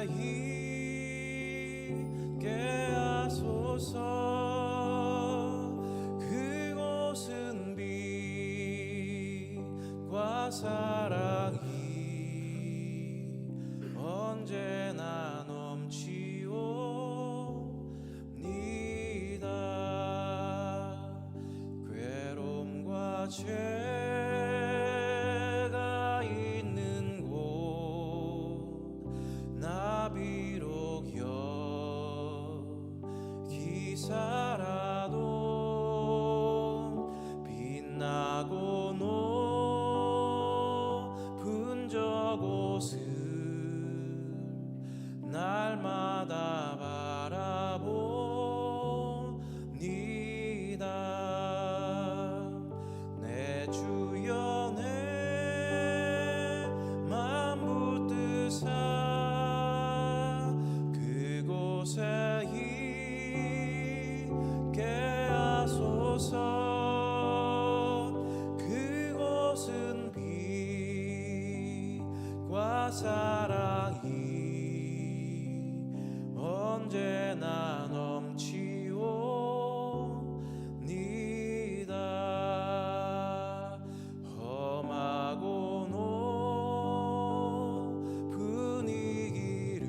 있게 하소서. 그곳은 빛과 사랑이 언제나 넘치옵니다. 괴로움과 죄가 있는 곳 나 비록 여기 살아도 빛나고 높은 저곳을 날마다 바라봅니다. 내 주여 내 맘 붙드사 그곳에 있게 하소서. 그곳은 빛과 사랑이 언제나 넘치옵니다. 험하고 높은 이 길을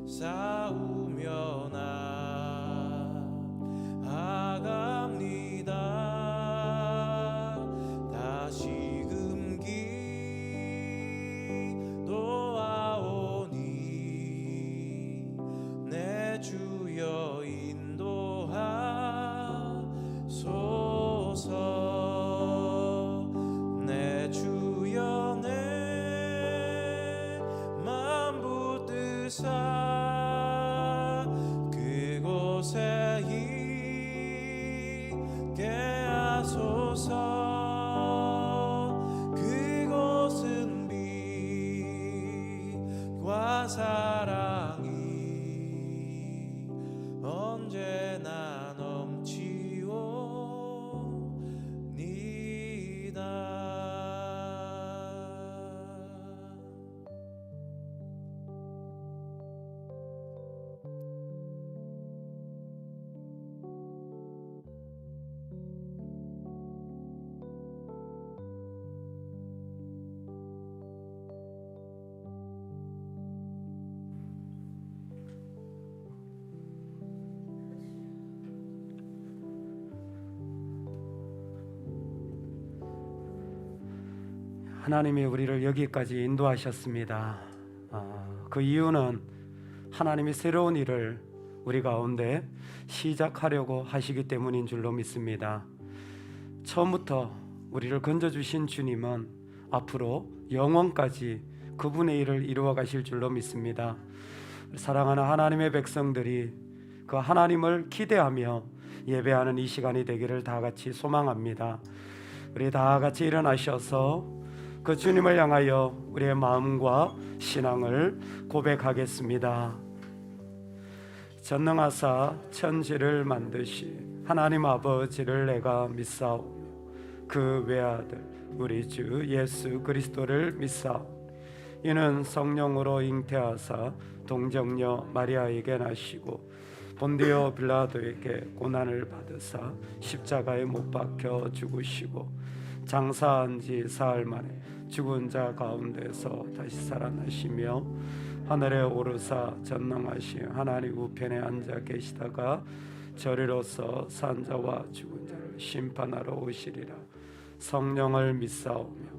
싸우며 나아갑니다. 다시금 기도하오니 내 주여 인도하소서. 내 주여 내 맘 붙드사 그곳에 있게 하소서. 그곳은 빛과 사랑이 언제나 넘치옵니다. 하나님이 우리를 여기까지 인도하셨습니다. 그 이유는 하나님이 새로운 일을 우리 가운데 시작하려고 하시기 때문인 줄로 믿습니다. 처음부터 우리를 건져주신 주님은 앞으로 영원까지 그분의 일을 이루어 가실 줄로 믿습니다. 사랑하는 하나님의 백성들이 그 하나님을 기대하며 예배하는 이 시간이 되기를 다 같이 소망합니다. 우리 다 같이 일어나셔서 그 주님을 향하여 우리의 마음과 신앙을 고백하겠습니다. 전능하사 천지를 만드시 하나님 아버지를 내가 믿사오며 그 외아들 우리 주 예수 그리스도를 믿사오니 이는 성령으로 잉태하사 동정녀 마리아에게 나시고 본디오 빌라도에게 고난을 받으사 십자가에 못 박혀 죽으시고 장사한 지 사흘 만에 죽은 자 가운데서 다시 살아나시며 하늘에 오르사 전능하신 하나님 우편에 앉아 계시다가 저리로서 산 자와 죽은 자를 심판하러 오시리라. 성령을 믿사오며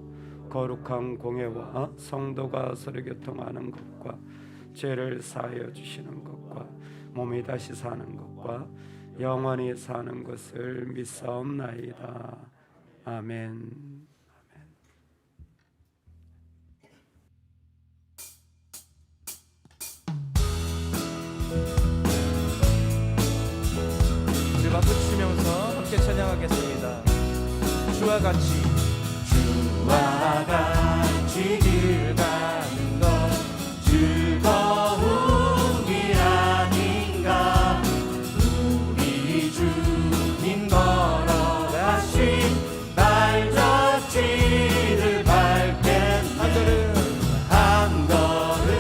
거룩한 공회와 성도가 서로 교통하는 것과 죄를 사하여 주시는 것과 몸이 다시 사는 것과 영원히 사는 것을 믿사옵나이다. 아멘. 우리 박수 치면서 함께 찬양하겠습니다. 주와 같이 길 가는 것 즐거움이 아닌가. 우리 주님 걸어가신 발자취를 밟게 한 걸음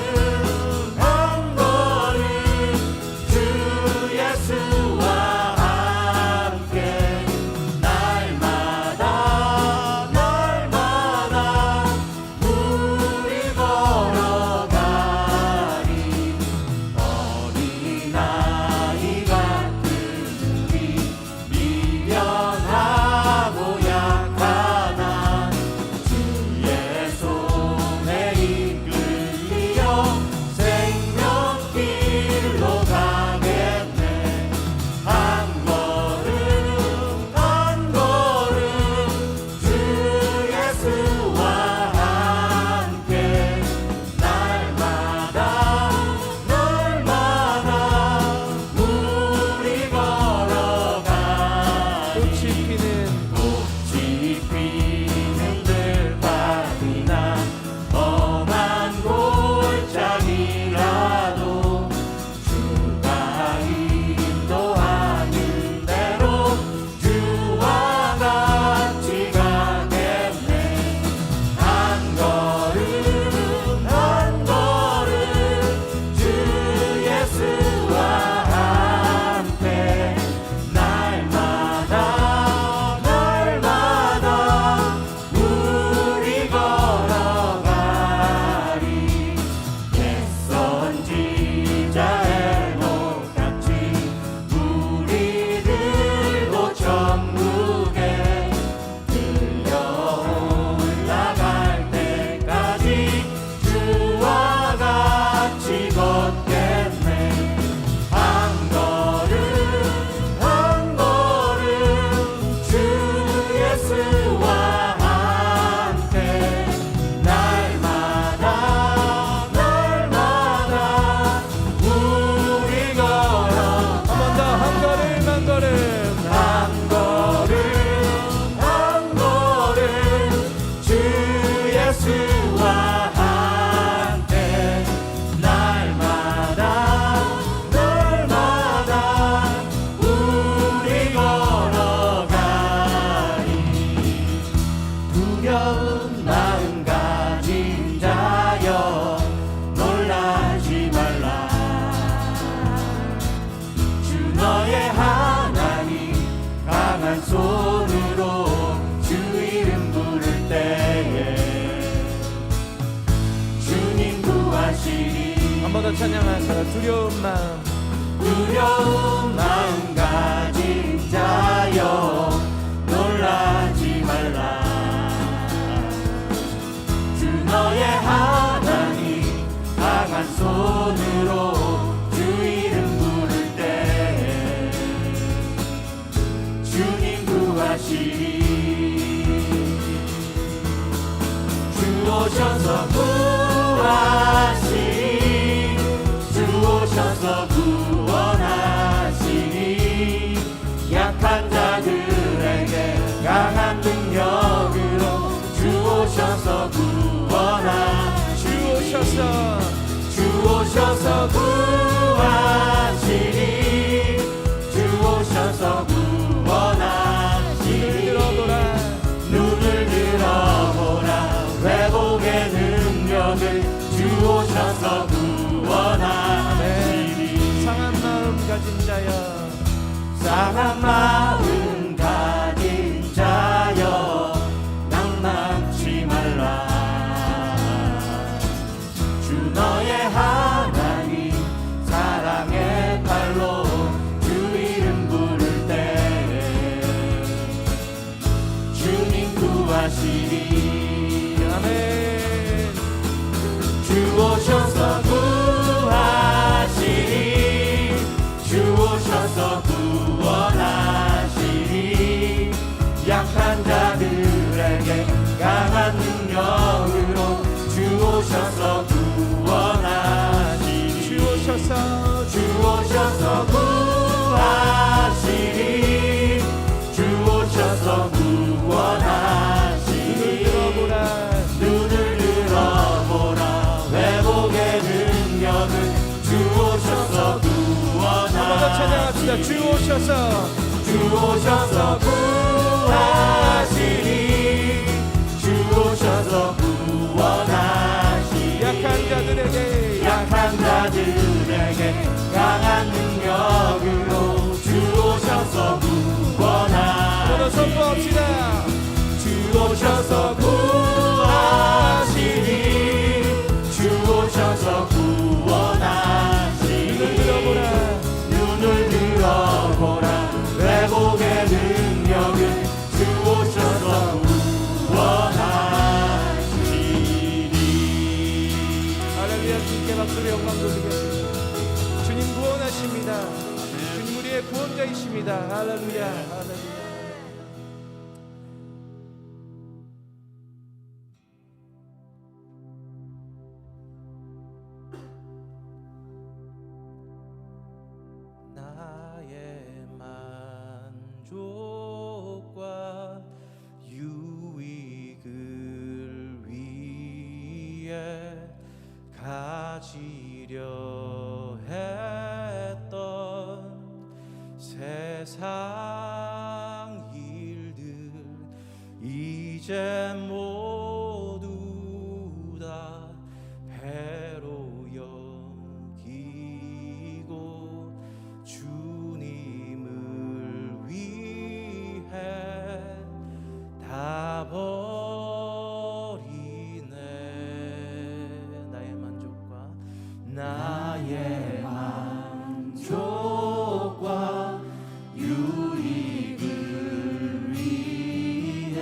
구하시리. 한 번 더 찬양하자. 두려운 마음 가진 자여 놀라지 말라. 주 너의 하나님 강한 손으로 주 이름 부를 때 주님 구하시리. 주 오셔서 구하시리. 주 오셔서 구원하시니 약한 자들에게 강한 능력으로 주 오셔서 구원하시니 주 오셔서 구하시니 주 오셔서 구원하시니 눈을 들어보라 회복의 능력을 주 오셔서 구원하시니 상한 마음 가진 자여 상한 마음 가진 자여 낭망치 말라. 주 너의 하나님 사랑의 팔로 주 이름 부를 때 주님 구하시니 아멘. 주 오셔서 구하시니 주 오셔서 구원하시니 약한 자들에게 강한 능력으로 주 오셔서 구원하시니 주 오셔서 구하시니 주 오셔서 구원하시니 눈을 들어보라 회복의 능력을 주 오셔서 찬양합시다. 주 오셔서 구하시니 주 오셔서 구원하시니 약한 자들에게 강한 능력으로 주 오셔서 구원하시니 주 오셔서 구하시니 주 오셔서 구원하시니 눈을 들어보라 회복의 능력을 주 오셔서 구원하시니. 할렐루야. 주님께 박수로 영광 돌리겠습니다. 주님 구원하십니다. 주님 우리의 구원자이십니다. 할렐루야. 할렐루야. 나의 만족과 유익을 위해 가지려 했던 세상 일들 이제 모두 다 해로 여기고 주님을 위해 다 버리네. 나의 만족과 유익을 위해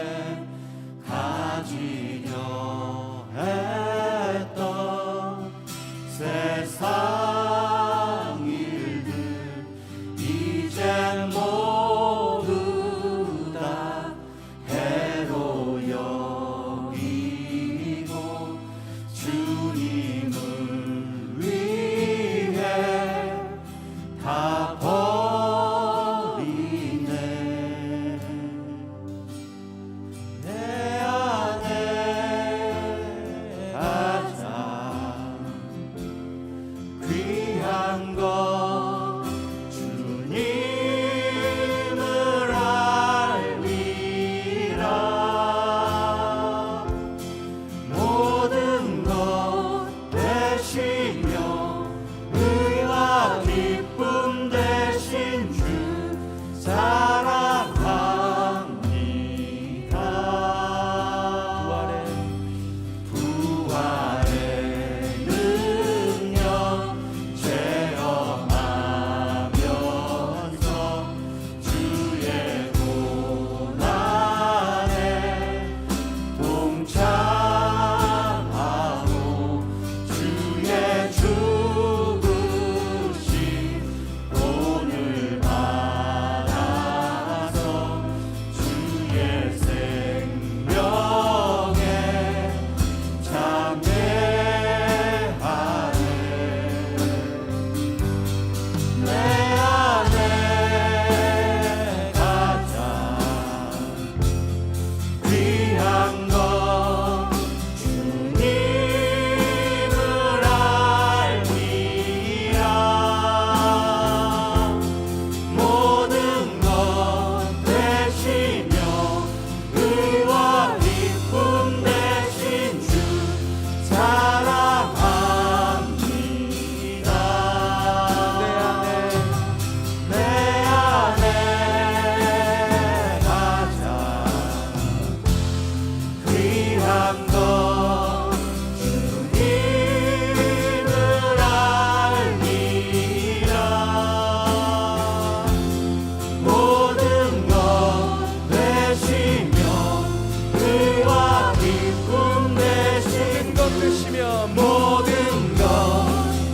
되시며 모든 것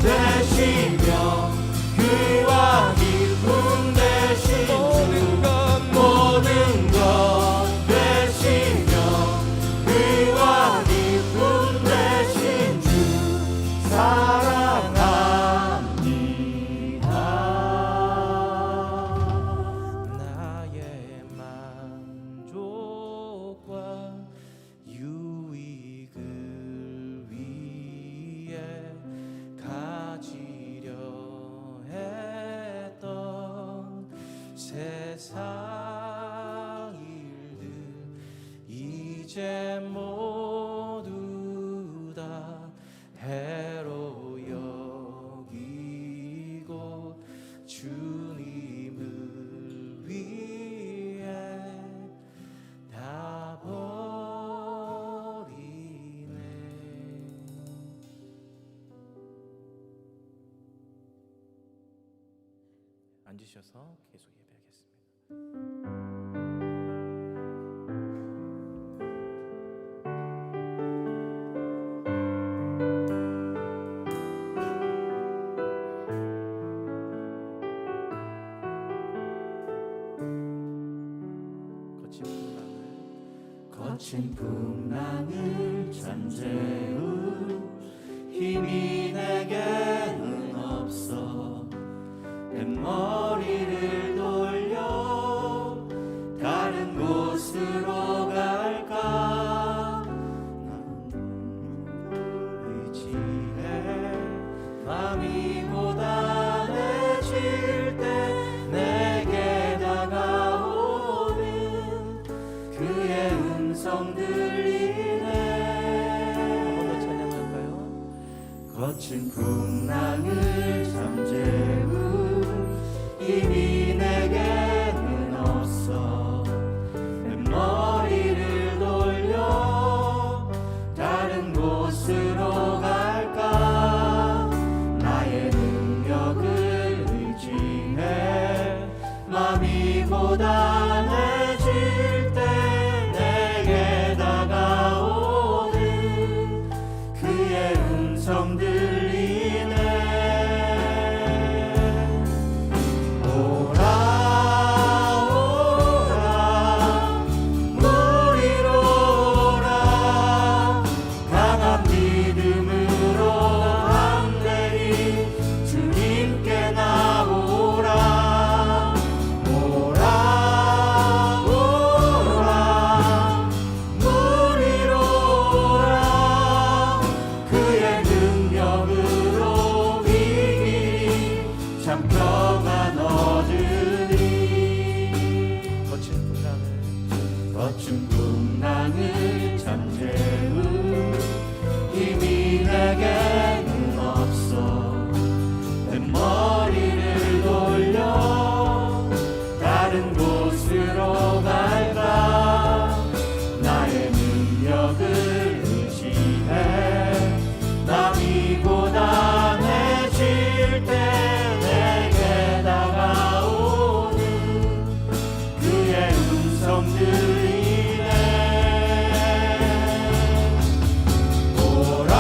되시며 그와 기쁨 되신 주 모든 것 되시며 그와 기쁨 되신 주 사랑합니다. 나의 만족과 유익을 위해 가지려 했던 세상 일들 이제 모두 다 해로 여기고 주님을 위해 다 버리네. 앉으셔서 계속 예배하겠습니다. 거친 풍랑을 잠재울 힘이 내게는 없어. 뱃머리를 돌려 다른 곳으로 갈까. 나는 의지해 마음이 고단해질 때 내게 다가오는 그의 음성 들리네. 한 번 더 찬양할까요? 거친 풍랑을 잠재울 힘이 내게는 없어. 뱃머리를 돌려 다른 곳으로 갈까. 나의 능력을 의지해 마음이 고단해질 때 내게 다가오는 그의 음성 들리네. 오라 오라 무리로 오라. 강한 믿음으로 담대히 주님께 나오라. 오라 오라 무리로 오라. 그의 능력으로 비밀히 참 평안 얻으리. 거친 풍랑을 잠재울 힘이 내게는 없어. 뱃머리를 돌려 다른 곳으로 갈까. 나의 능력을 의지해 마음이 고단해질 때 내게 다가오는 그의 음성 들리네. 오라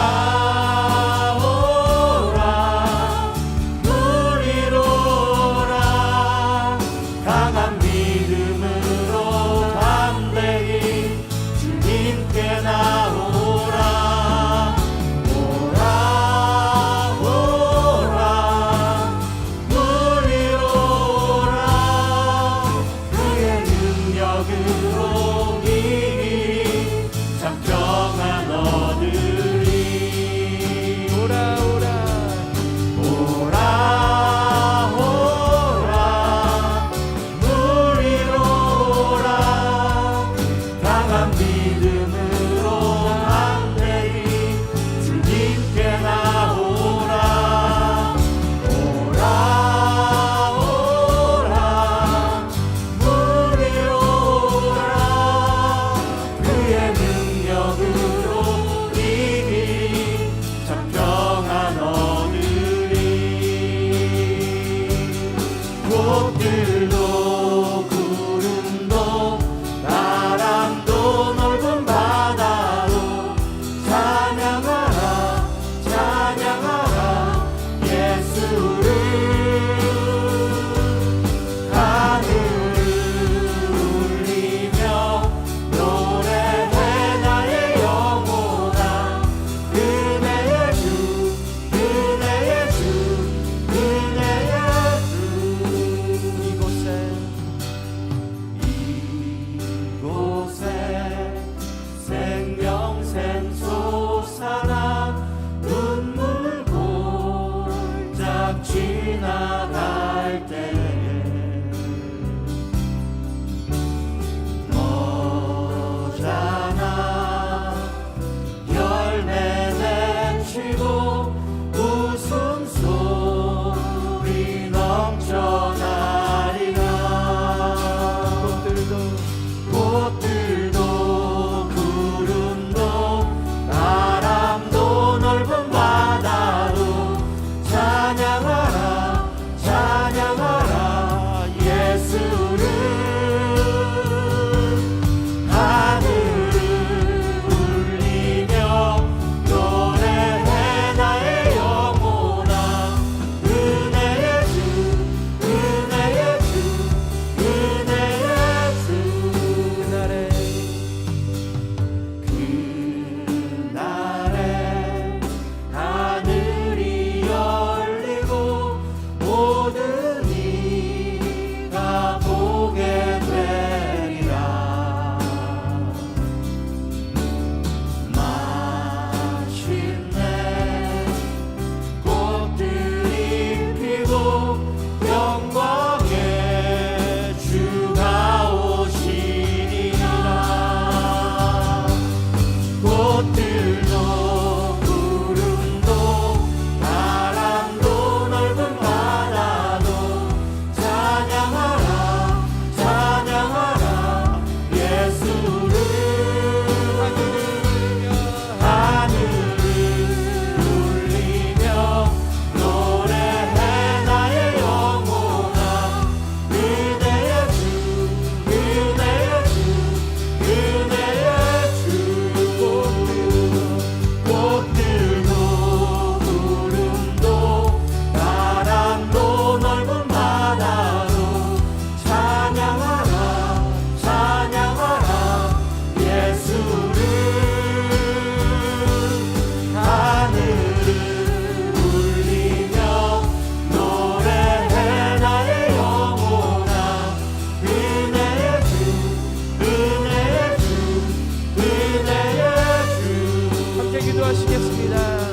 하나님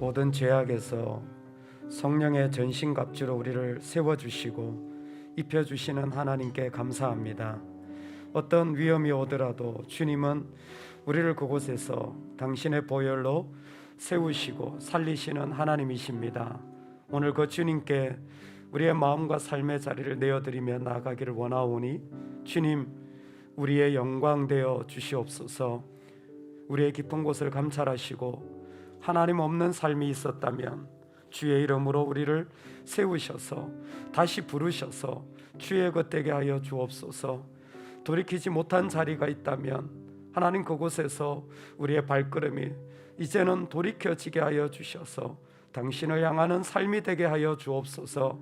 모든 죄악에서 성령의 전신갑주로 우리를 세워주시고 입혀주시는 하나님께 감사합니다. 어떤 위험이 오더라도 주님은 우리를 그곳에서 당신의 보혈로 세우시고 살리시는 하나님이십니다. 오늘 그 주님께 우리의 마음과 삶의 자리를 내어드리며 나아가기를 원하오니 주님, 우리의 영광 되어 주시옵소서. 우리의 깊은 곳을 감찰하시고 하나님 없는 삶이 있었다면 주의 이름으로 우리를 세우셔서 다시 부르셔서 주의 것 되게 하여 주옵소서. 돌이키지 못한 자리가 있다면 하나님 그곳에서 우리의 발걸음이 이제는 돌이켜지게 하여 주셔서 당신을 향하는 삶이 되게 하여 주옵소서.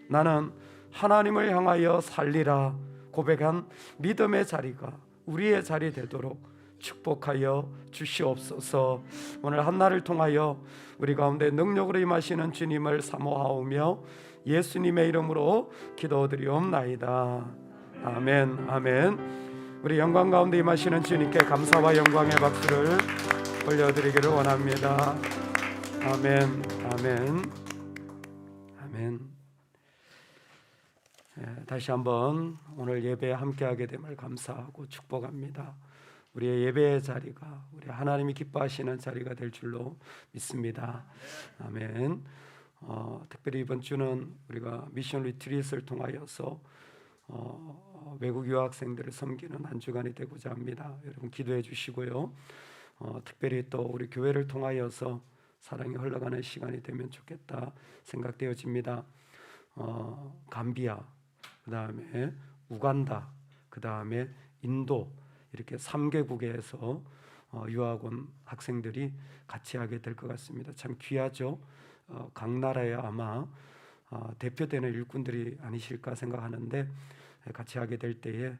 나는 하나님을 향하여 살리라 고백한 믿음의 자리가 우리의 자리 되도록 축복하여 주시옵소서. 오늘 한날을 통하여 우리 가운데 능력으로 임하시는 주님을 사모하오며 예수님의 이름으로 기도드리옵나이다. 아멘. 아멘. 우리 영광 가운데 임하시는 주님께 감사와 영광의 박수를 올려드리기를 원합니다. 아멘. 아멘. 아멘. 다시 한번 오늘 예배에 함께하게 됨을 감사하고 축복합니다. 우리의 예배의 자리가 우리 하나님이 기뻐하시는 자리가 될 줄로 믿습니다. 아멘. 특별히 이번 주는 우리가 미션 리트릿을 통하여서 외국 유학생들을 섬기는 한 주간이 되고자 합니다. 여러분 기도해 주시고요. 특별히 또 우리 교회를 통하여서 사랑이 흘러가는 시간이 되면 좋겠다 생각되어집니다. 감비아, 그 다음에 우간다, 그 다음에 인도, 이렇게 3개국에서 유학 온 학생들이 같이 하게 될 것 같습니다. 참 귀하죠. 각 나라에 아마 대표되는 일꾼들이 아니실까 생각하는데 같이 하게 될 때에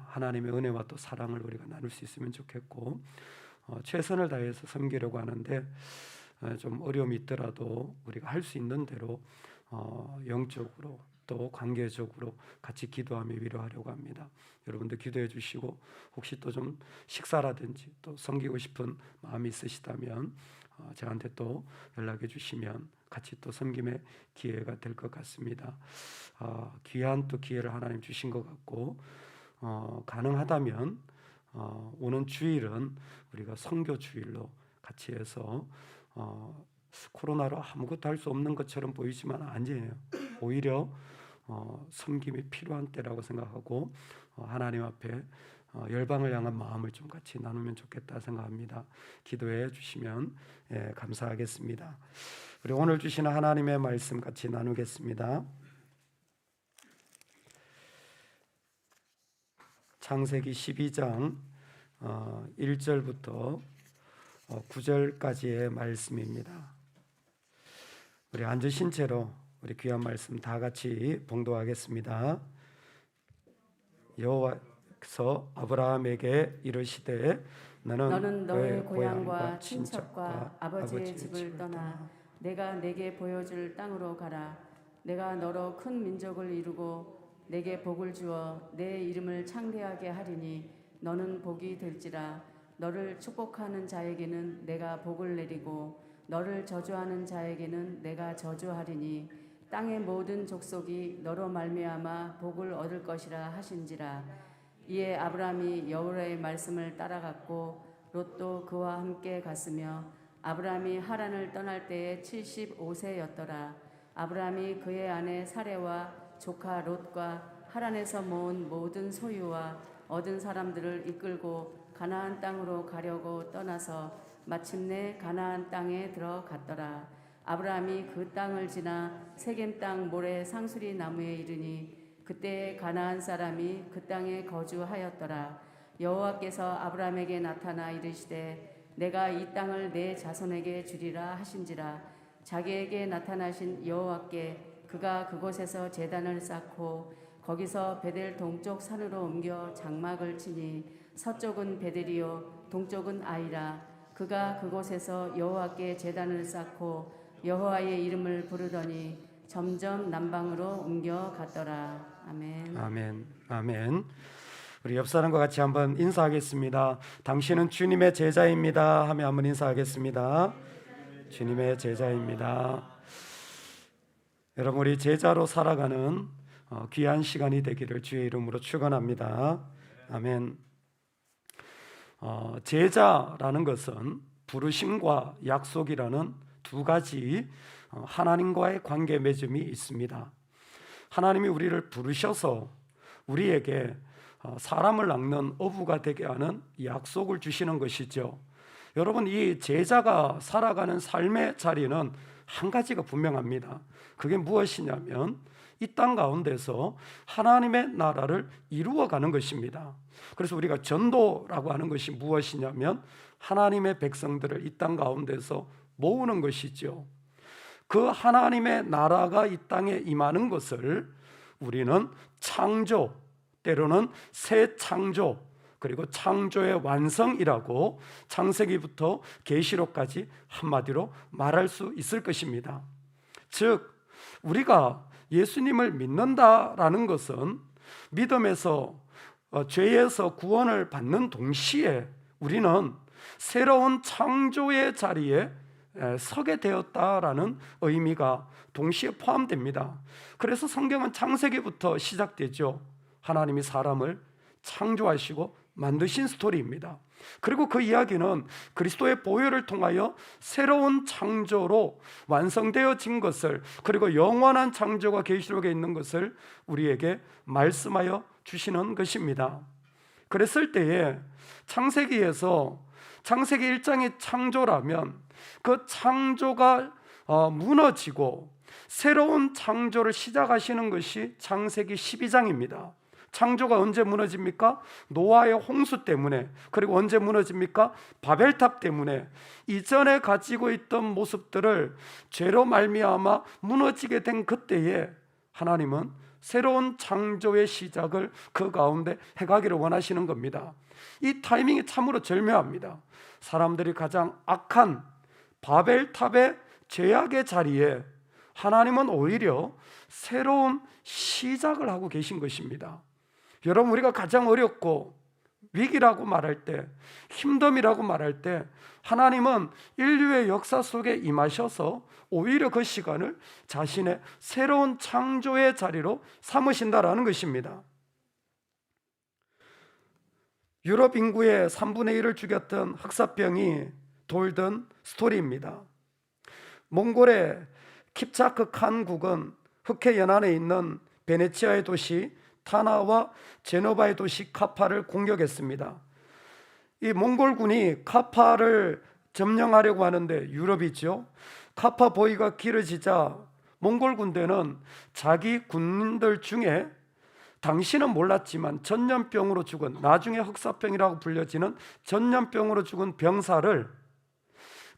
하나님의 은혜와 또 사랑을 우리가 나눌 수 있으면 좋겠고 최선을 다해서 섬기려고 하는데 좀 어려움이 있더라도 우리가 할 수 있는 대로 영적으로 또 관계적으로 같이 기도하며 위로하려고 합니다. 여러분들 기도해 주시고 혹시 또 좀 식사라든지 또 섬기고 싶은 마음이 있으시다면 저한테 또 연락해 주시면 같이 또 섬김의 기회가 될 것 같습니다. 귀한 또 기회를 하나님 주신 것 같고 가능하다면 오는 주일은 우리가 선교 주일로 같이 해서 코로나로 아무것도 할 수 없는 것처럼 보이지만 아니에요. 오히려 섬김이 필요한 때라고 생각하고 하나님 앞에 열방을 향한 마음을 좀 같이 나누면 좋겠다 생각합니다. 기도해 주시면 감사하겠습니다. 우리 오늘 주시는 하나님의 말씀 같이 나누겠습니다. 창세기 12장 1절부터 9절까지의 말씀입니다. 우리 앉으신 채로 우리 귀한 말씀 다 같이 봉독하겠습니다. 여호와께서 아브라함에게 이르시되 너는 너의 고향과 친척과 아버지의 집을 떠나 내가 내게 보여줄 땅으로 가라. 내가 너로 큰 민족을 이루고 내게 복을 주어 내 이름을 창대하게 하리니 너는 복이 될지라. 너를 축복하는 자에게는 내가 복을 내리고 너를 저주하는 자에게는 내가 저주하리니 땅의 모든 족속이 너로 말미암아 복을 얻을 것이라 하신지라. 이에 아브라함이 여호와의 말씀을 따라갔고 롯도 그와 함께 갔으며 아브라함이 하란을 떠날 때에 75세였더라. 아브라함이 그의 아내 사레와 조카 롯과 하란에서 모은 모든 소유와 얻은 사람들을 이끌고 가나안 땅으로 가려고 떠나서 마침내 가나안 땅에 들어갔더라. 아브라함이 그 땅을 지나 세겜 땅 모래 상수리 나무에 이르니 그때 가나안 사람이 그 땅에 거주하였더라. 여호와께서 아브라함에게 나타나 이르시되 내가 이 땅을 내 자손에게 주리라 하신지라. 자기에게 나타나신 여호와께 그가 그곳에서 제단을 쌓고 거기서 베델 동쪽 산으로 옮겨 장막을 치니 서쪽은 베델이요 동쪽은 아이라. 그가 그곳에서 여호와께 제단을 쌓고 여호와의 이름을 부르더니 점점 남방으로 옮겨갔더라. 아멘. 아멘. 아멘. 우리 옆 사람과 같이 한번 인사하겠습니다. 당신은 주님의 제자입니다 하며 한번 인사하겠습니다. 주님의 제자입니다. 여러분, 우리 제자로 살아가는 귀한 시간이 되기를 주의 이름으로 축원합니다. 아멘. 제자라는 것은 부르심과 약속이라는 두 가지 하나님과의 관계 맺음이 있습니다. 하나님이 우리를 부르셔서 우리에게 사람을 낚는 어부가 되게 하는 약속을 주시는 것이죠. 여러분, 이 제자가 살아가는 삶의 자리는 한 가지가 분명합니다. 그게 무엇이냐면 이 땅 가운데서 하나님의 나라를 이루어가는 것입니다. 그래서 우리가 전도라고 하는 것이 무엇이냐면 하나님의 백성들을 이 땅 가운데서 모으는 것이죠. 그 하나님의 나라가 이 땅에 임하는 것을 우리는 창조, 때로는 새 창조, 그리고 창조의 완성이라고 창세기부터 계시록까지 한마디로 말할 수 있을 것입니다. 즉 우리가 예수님을 믿는다라는 것은 믿음에서 죄에서 구원을 받는 동시에 우리는 새로운 창조의 자리에 서게 되었다라는 의미가 동시에 포함됩니다. 그래서 성경은 창세기부터 시작되죠. 하나님이 사람을 창조하시고 만드신 스토리입니다. 그리고 그 이야기는 그리스도의 보혈을 통하여 새로운 창조로 완성되어진 것을, 그리고 영원한 창조가 계시록에 있는 것을 우리에게 말씀하여 주시는 것입니다. 그랬을 때에 창세기에서 창세기 1장의 창조라면 그 창조가 무너지고 새로운 창조를 시작하시는 것이 창세기 12장입니다. 창조가 언제 무너집니까? 노아의 홍수 때문에. 그리고 언제 무너집니까? 바벨탑 때문에. 이전에 가지고 있던 모습들을 죄로 말미암아 무너지게 된 그때에 하나님은 새로운 창조의 시작을 그 가운데 해가기를 원하시는 겁니다. 이 타이밍이 참으로 절묘합니다. 사람들이 가장 악한 바벨탑의 죄악의 자리에 하나님은 오히려 새로운 시작을 하고 계신 것입니다. 여러분, 우리가 가장 어렵고 위기라고 말할 때, 힘듦이라고 말할 때 하나님은 인류의 역사 속에 임하셔서 오히려 그 시간을 자신의 새로운 창조의 자리로 삼으신다라는 것입니다. 유럽 인구의 3분의 1을 죽였던 흑사병이 돌던 스토리입니다. 몽골의 킵차크 칸 국은 흑해 연안에 있는 베네치아의 도시 타나와 제노바의 도시 카파를 공격했습니다. 이 몽골군이 카파를 점령하려고 하는데 유럽이죠. 카파 보위가 길어지자 몽골 군대는 자기 군인들 중에 당시는 몰랐지만 전염병으로 죽은, 나중에 흑사병이라고 불려지는 전염병으로 죽은 병사를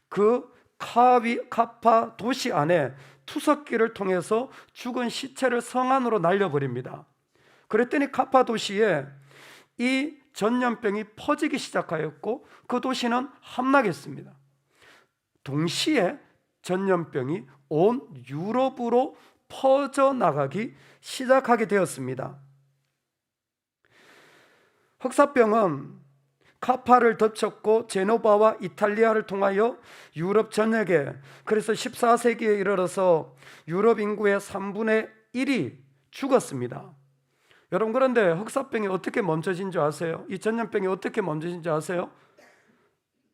그 카파 도시 안에 투석기를 통해서 죽은 시체를 성 안으로 날려버립니다. 그랬더니 카파 도시에 이 전염병이 퍼지기 시작하였고 그 도시는 함락했습니다. 동시에 전염병이 온 유럽으로 퍼져나가기 시작하게 되었습니다. 흑사병은 카파를 덮쳤고 제노바와 이탈리아를 통하여 유럽 전역에, 그래서 14세기에 이르러서 유럽 인구의 3분의 1이 죽었습니다. 여러분, 그런데 흑사병이 어떻게 멈춰진 줄 아세요? 이 전염병이 어떻게 멈춰진 줄 아세요?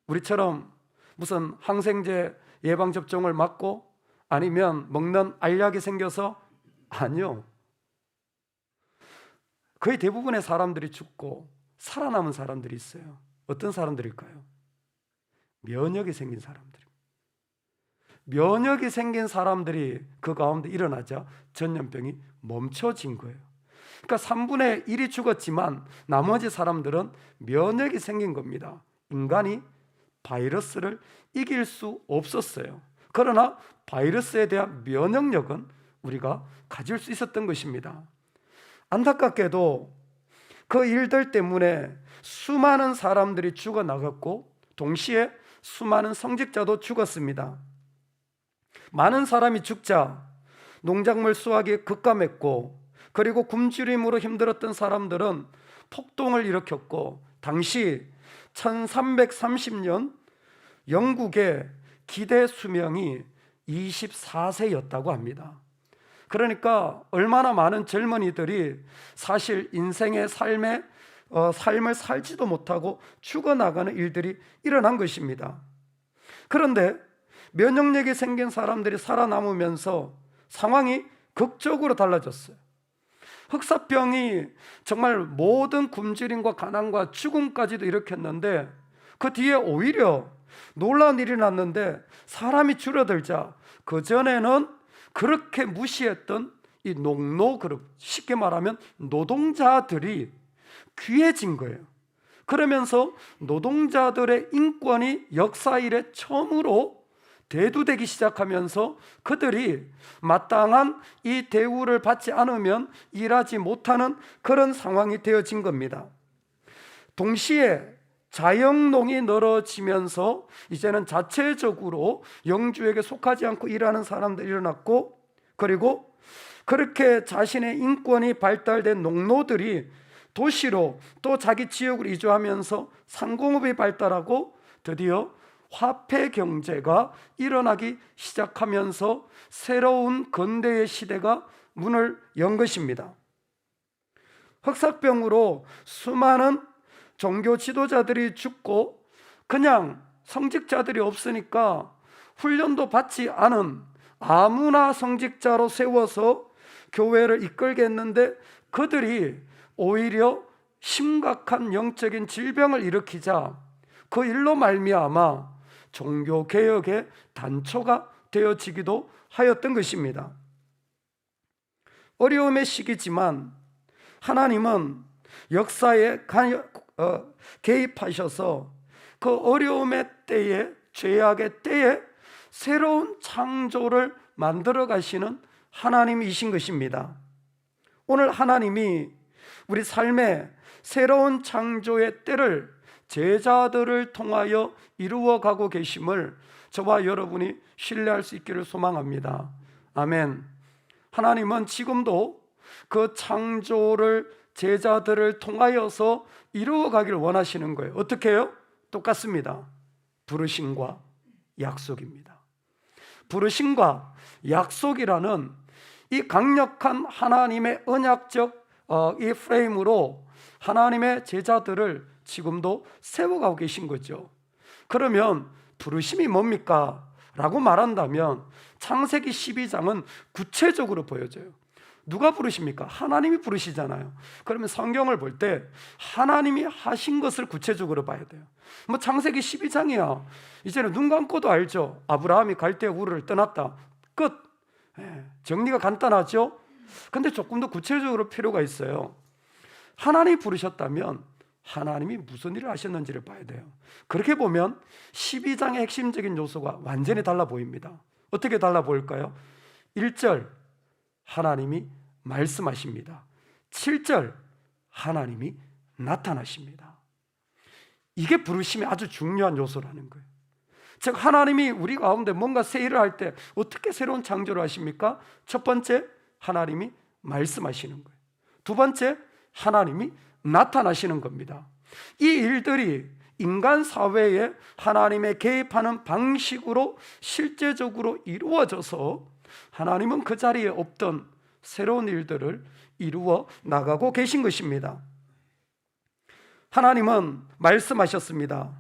우리처럼 무슨 항생제 예방접종을 맞고 아니면 먹는 알약이 생겨서 아니요. 거의 대부분의 사람들이 죽고 살아남은 사람들이 있어요. 어떤 사람들일까요? 면역이 생긴 사람들입니다. 면역이 생긴 사람들이 그 가운데 일어나자 전염병이 멈춰진 거예요. 그러니까 3분의 1이 죽었지만 나머지 사람들은 면역이 생긴 겁니다. 인간이 바이러스를 이길 수 없었어요. 그러나 바이러스에 대한 면역력은 우리가 가질 수 있었던 것입니다. 안타깝게도 그 일들 때문에 수많은 사람들이 죽어나갔고 동시에 수많은 성직자도 죽었습니다. 많은 사람이 죽자 농작물 수확이 급감했고, 그리고 굶주림으로 힘들었던 사람들은 폭동을 일으켰고, 당시 1330년 영국의 기대 수명이 24세였다고 합니다. 그러니까 얼마나 많은 젊은이들이 사실 인생의 삶을 살지도 못하고 죽어나가는 일들이 일어난 것입니다. 그런데 면역력이 생긴 사람들이 살아남으면서 상황이 극적으로 달라졌어요. 흑사병이 정말 모든 굶주림과 가난과 죽음까지도 일으켰는데, 그 뒤에 오히려 놀라운 일이 났는데, 사람이 줄어들자 그전에는 그렇게 무시했던 이 농노그룹, 쉽게 말하면 노동자들이 귀해진 거예요. 그러면서 노동자들의 인권이 역사 이래 처음으로 대두되기 시작하면서 그들이 마땅한 이 대우를 받지 않으면 일하지 못하는 그런 상황이 되어진 겁니다. 동시에 자영농이 늘어지면서 이제는 자체적으로 영주에게 속하지 않고 일하는 사람들이 일어났고, 그리고 그렇게 자신의 인권이 발달된 농노들이 도시로 또 자기 지역으로 이주하면서 상공업이 발달하고 드디어 화폐 경제가 일어나기 시작하면서 새로운 근대의 시대가 문을 연 것입니다. 흑사병으로 수많은 종교 지도자들이 죽고, 그냥 성직자들이 없으니까 훈련도 받지 않은 아무나 성직자로 세워서 교회를 이끌겠는데, 그들이 오히려 심각한 영적인 질병을 일으키자 그 일로 말미암아 종교개혁의 단초가 되어지기도 하였던 것입니다. 어려움의 시기지만 하나님은 역사에 개입하셔서 그 어려움의 때에, 죄악의 때에 새로운 창조를 만들어 가시는 하나님이신 것입니다. 오늘 하나님이 우리 삶에 새로운 창조의 때를 제자들을 통하여 이루어가고 계심을 저와 여러분이 신뢰할 수 있기를 소망합니다. 아멘. 하나님은 지금도 그 창조를 제자들을 통하여서 이루어가기를 원하시는 거예요. 어떻게 해요? 똑같습니다. 부르심과 약속입니다. 부르심과 약속이라는 이 강력한 하나님의 언약적 이 프레임으로 하나님의 제자들을 지금도 세워가고 계신 거죠. 그러면 부르심이 뭡니까? 라고 말한다면 창세기 12장은 구체적으로 보여져요. 누가 부르십니까? 하나님이 부르시잖아요. 그러면 성경을 볼 때 하나님이 하신 것을 구체적으로 봐야 돼요. 뭐 창세기 12장이야. 이제는 눈 감고도 알죠. 아브라함이 갈대 우르를 떠났다. 끝. 정리가 간단하죠? 근데 조금 더 구체적으로 필요가 있어요. 하나님이 부르셨다면 하나님이 무슨 일을 하셨는지를 봐야 돼요. 그렇게 보면 12장의 핵심적인 요소가 완전히 달라 보입니다. 어떻게 달라 보일까요? 1절 하나님이 말씀하십니다. 7절 하나님이 나타나십니다. 이게 부르심의 아주 중요한 요소라는 거예요. 즉 하나님이 우리 가운데 뭔가 새 일을 할 때 어떻게 새로운 창조를 하십니까? 첫 번째, 하나님이 말씀하시는 거예요. 두 번째, 하나님이 나타나시는 겁니다. 이 일들이 인간 사회에 하나님의 개입하는 방식으로 실제적으로 이루어져서 하나님은 그 자리에 없던 새로운 일들을 이루어 나가고 계신 것입니다. 하나님은 말씀하셨습니다.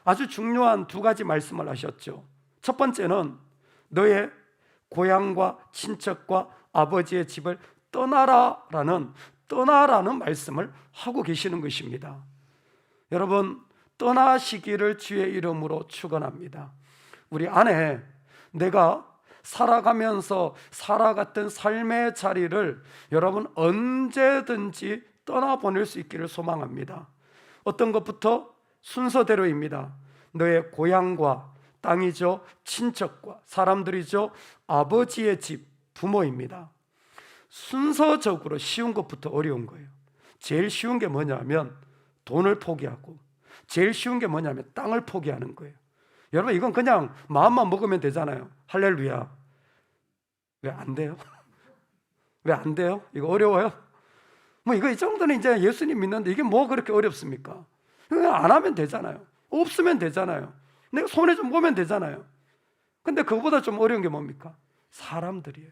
아주 중요한 두 가지 말씀을 하셨죠. 첫 번째는 너의 고향과 친척과 아버지의 집을 떠나라라는 말씀을 하고 계시는 것입니다. 여러분, 떠나시기를 주의 이름으로 축원합니다. 우리 안에 내가 살아가면서 살아갔던 삶의 자리를 여러분 언제든지 떠나보낼 수 있기를 소망합니다. 어떤 것부터? 순서대로입니다. 너의 고향과 땅이죠, 친척과 사람들이죠, 아버지의 집, 부모입니다. 순서적으로 쉬운 것부터 어려운 거예요. 제일 쉬운 게 뭐냐면 돈을 포기하고, 제일 쉬운 게 뭐냐면 땅을 포기하는 거예요. 여러분, 이건 그냥 마음만 먹으면 되잖아요. 할렐루야. 왜 안 돼요? 왜 안 돼요? 이거 어려워요? 뭐 이거 이 정도는 이제 예수님 믿는데 이게 뭐 그렇게 어렵습니까? 그냥 안 하면 되잖아요. 없으면 되잖아요. 내가 손에 좀 보면 되잖아요. 근데 그거보다 좀 어려운 게 뭡니까? 사람들이에요.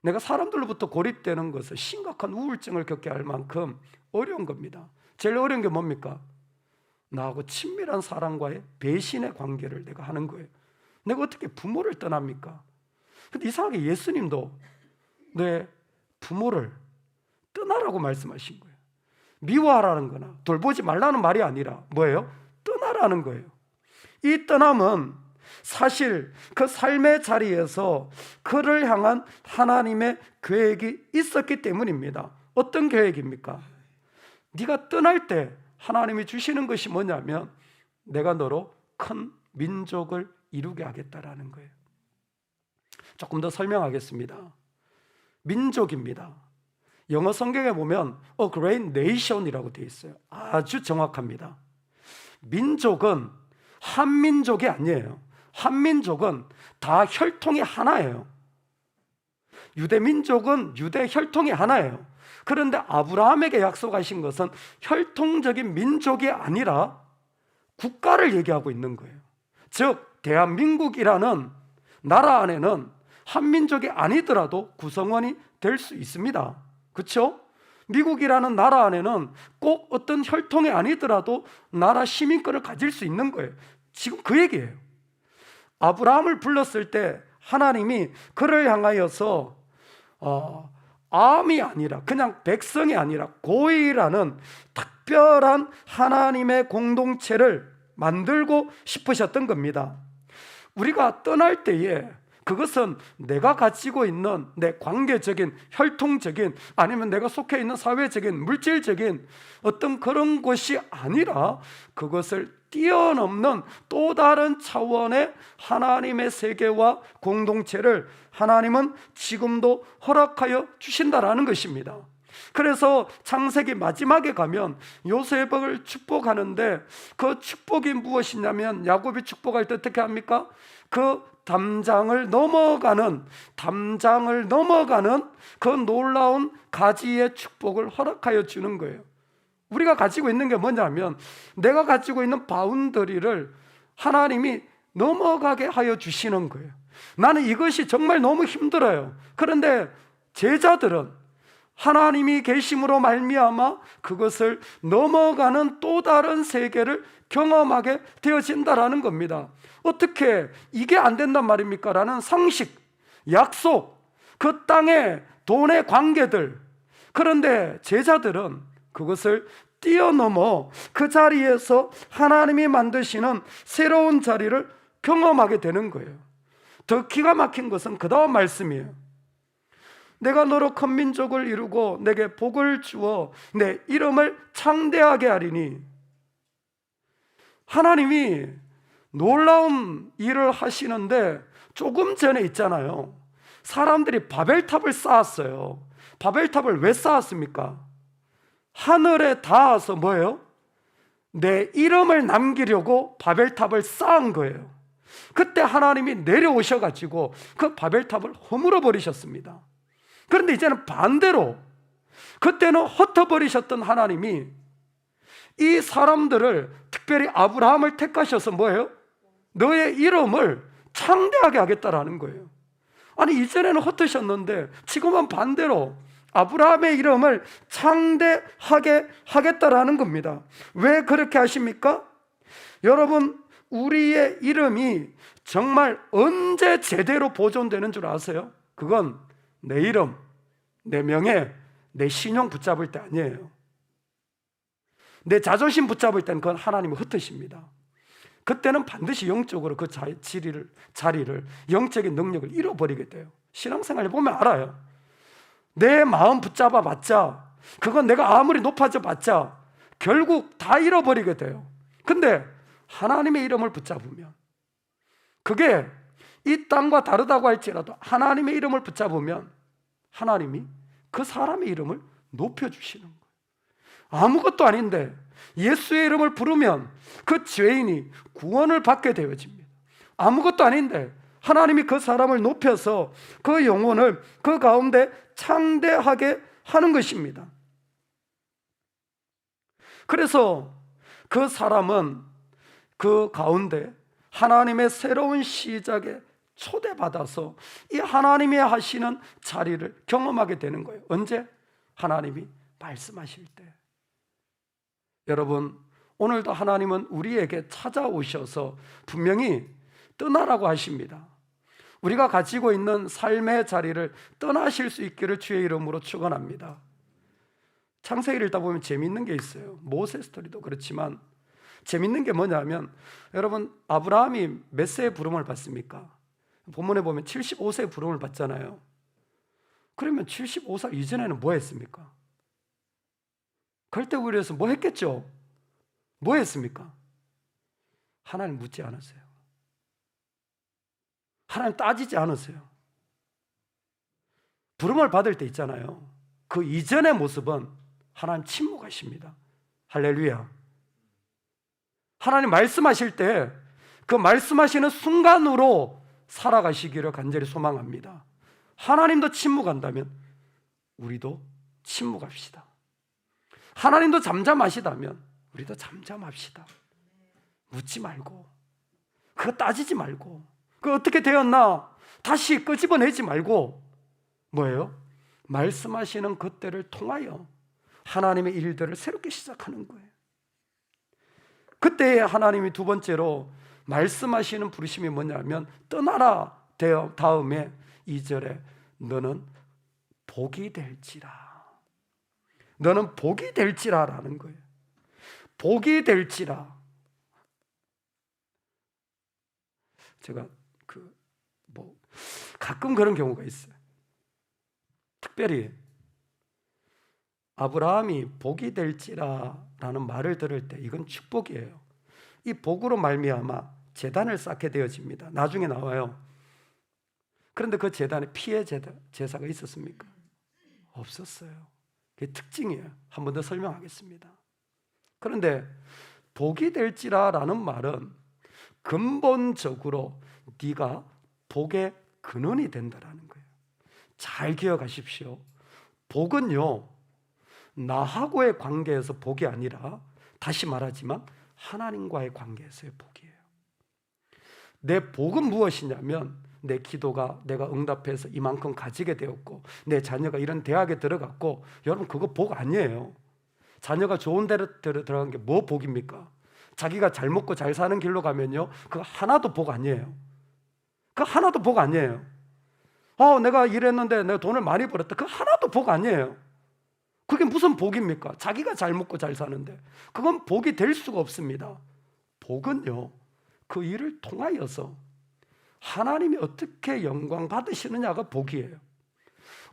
내가 사람들로부터 고립되는 것을 심각한 우울증을 겪게 할 만큼 어려운 겁니다. 제일 어려운 게 뭡니까? 나하고 친밀한 사람과의 배신의 관계를 내가 하는 거예요. 내가 어떻게 부모를 떠납니까? 근데 이상하게 예수님도 내 부모를 떠나라고 말씀하신 거예요. 미워하라는 거나 돌보지 말라는 말이 아니라 뭐예요? 떠나라는 거예요. 이 떠남은 사실 그 삶의 자리에서 그를 향한 하나님의 계획이 있었기 때문입니다. 어떤 계획입니까? 네가 떠날 때 하나님이 주시는 것이 뭐냐면 내가 너로 큰 민족을 이루게 하겠다라는 거예요. 조금 더 설명하겠습니다. 민족입니다. 영어 성경에 보면 A great nation이라고 되어 있어요. 아주 정확합니다. 민족은 한 민족이 아니에요. 한 민족은 다 혈통이 하나예요. 유대 민족은 유대 혈통이 하나예요. 그런데 아브라함에게 약속하신 것은 혈통적인 민족이 아니라 국가를 얘기하고 있는 거예요. 즉 대한민국이라는 나라 안에는 한 민족이 아니더라도 구성원이 될 수 있습니다. 그렇죠? 미국이라는 나라 안에는 꼭 어떤 혈통이 아니더라도 나라 시민권을 가질 수 있는 거예요. 지금 그 얘기예요. 아브라함을 불렀을 때 하나님이 그를 향하여서 암이 아니라 그냥 백성이 아니라 고이라는 특별한 하나님의 공동체를 만들고 싶으셨던 겁니다. 우리가 떠날 때에 그것은 내가 가지고 있는 내 관계적인 혈통적인 아니면 내가 속해 있는 사회적인 물질적인 어떤 그런 것이 아니라 그것을 뛰어넘는 또 다른 차원의 하나님의 세계와 공동체를 하나님은 지금도 허락하여 주신다라는 것입니다. 그래서 창세기 마지막에 가면 요셉을 축복하는데 그 축복이 무엇이냐면 야곱이 축복할 때 어떻게 합니까? 그 담장을 넘어가는 그 놀라운 가지의 축복을 허락하여 주는 거예요. 우리가 가지고 있는 게 뭐냐면 내가 가지고 있는 바운더리를 하나님이 넘어가게 하여 주시는 거예요. 나는 이것이 정말 너무 힘들어요. 그런데 제자들은 하나님이 계심으로 말미암아 그것을 넘어가는 또 다른 세계를 경험하게 되어진다라는 겁니다. 어떻게 이게 안 된단 말입니까? 라는 상식, 약속, 그 땅의 돈의 관계들. 그런데 제자들은 그것을 뛰어넘어 그 자리에서 하나님이 만드시는 새로운 자리를 경험하게 되는 거예요. 더 기가 막힌 것은 그 다음 말씀이에요. 내가 너로 큰 민족을 이루고 내게 복을 주어 내 이름을 창대하게 하리니. 하나님이 놀라운 일을 하시는데 조금 전에 있잖아요. 사람들이 바벨탑을 쌓았어요. 바벨탑을 왜 쌓았습니까? 하늘에 닿아서 뭐예요? 내 이름을 남기려고 바벨탑을 쌓은 거예요. 그때 하나님이 내려오셔가지고 그 바벨탑을 허물어 버리셨습니다. 그런데 이제는 반대로 그때는 흩어버리셨던 하나님이 이 사람들을 특별히 아브라함을 택하셔서 뭐예요? 너의 이름을 창대하게 하겠다라는 거예요. 아니 이전에는 흩으셨는데 지금은 반대로 아브라함의 이름을 창대하게 하겠다라는 겁니다. 왜 그렇게 하십니까? 여러분, 우리의 이름이 정말 언제 제대로 보존되는 줄 아세요? 그건 내 이름, 내 명예, 내 신용 붙잡을 때 아니에요. 내 자존심 붙잡을 때는 그건 하나님을 흩으십니다. 그때는 반드시 영적으로 그 자리를 영적인 능력을 잃어버리게 돼요. 신앙생활 해보면 알아요. 내 마음 붙잡아 봤자, 그건 내가 아무리 높아져 봤자 결국 다 잃어버리게 돼요. 근데 하나님의 이름을 붙잡으면, 그게 이 땅과 다르다고 할지라도 하나님의 이름을 붙잡으면 하나님이 그 사람의 이름을 높여주시는 거예요. 아무것도 아닌데 예수의 이름을 부르면 그 죄인이 구원을 받게 되어집니다. 아무것도 아닌데 하나님이 그 사람을 높여서 그 영혼을 그 가운데 창대하게 하는 것입니다. 그래서 그 사람은 그 가운데 하나님의 새로운 시작에 초대받아서 이 하나님이 하시는 자리를 경험하게 되는 거예요. 언제? 하나님이 말씀하실 때. 여러분, 오늘도 하나님은 우리에게 찾아오셔서 분명히 떠나라고 하십니다. 우리가 가지고 있는 삶의 자리를 떠나실 수 있기를 주의 이름으로 축원합니다. 창세기를 읽다 보면 재미있는 게 있어요. 모세 스토리도 그렇지만 재미있는 게 뭐냐면, 여러분, 아브라함이 몇 세의 부름을 받습니까? 본문에 보면 75세의 부름을 받잖아요. 그러면 75살 이전에는 뭐 했습니까? 갈대우리에서 뭐 했겠죠? 뭐 했습니까? 하나님 묻지 않았어요. 하나님 따지지 않았어요. 부름을 받을 때 있잖아요. 그 이전의 모습은 하나님 침묵하십니다. 할렐루야. 하나님 말씀하실 때 그 말씀하시는 순간으로 살아가시기를 간절히 소망합니다. 하나님도 침묵한다면 우리도 침묵합시다. 하나님도 잠잠하시다면 우리도 잠잠합시다. 묻지 말고, 그거 따지지 말고, 그거 어떻게 되었나 다시 끄집어내지 말고, 뭐예요? 말씀하시는 그때를 통하여 하나님의 일들을 새롭게 시작하는 거예요. 그때 하나님이 두 번째로 말씀하시는 부르심이 뭐냐면, 떠나라 다음에 2절에 너는 복이 될지라, 너는 복이 될지라라는 거예요. 복이 될지라. 제가 가끔 그런 경우가 있어요. 특별히 아브라함이 복이 될지라라는 말을 들을 때 이건 축복이에요. 이 복으로 말미암아 제단을 쌓게 되어집니다. 나중에 나와요. 그런데 그 제단에 피의 제사가 있었습니까? 없었어요. 그게 특징이에요. 한 번 더 설명하겠습니다. 그런데 복이 될지라라는 말은 근본적으로 네가 복의 근원이 된다라는 거예요. 잘 기억하십시오. 복은요, 나하고의 관계에서 복이 아니라, 다시 말하지만 하나님과의 관계에서의 복이에요. 내 복은 무엇이냐면, 내 기도가 내가 응답해서 이만큼 가지게 되었고, 내 자녀가 이런 대학에 들어갔고, 여러분 그거 복 아니에요. 자녀가 좋은 데로 들어간 게 뭐 복입니까? 자기가 잘 먹고 잘 사는 길로 가면요, 그거 하나도 복 아니에요. 그거 하나도 복 아니에요. 내가 일했는데 내가 돈을 많이 벌었다, 그거 하나도 복 아니에요. 그게 무슨 복입니까? 자기가 잘 먹고 잘 사는데 그건 복이 될 수가 없습니다. 복은요, 그 일을 통하여서 하나님이 어떻게 영광 받으시느냐가 복이에요.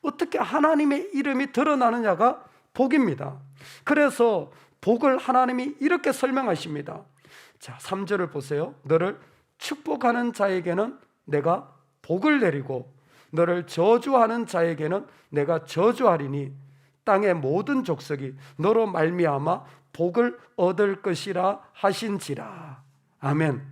어떻게 하나님의 이름이 드러나느냐가 복입니다. 그래서 복을 하나님이 이렇게 설명하십니다. 자, 3절을 보세요. 너를 축복하는 자에게는 내가 복을 내리고 너를 저주하는 자에게는 내가 저주하리니 땅의 모든 족속이 너로 말미암아 복을 얻을 것이라 하신지라. 아멘.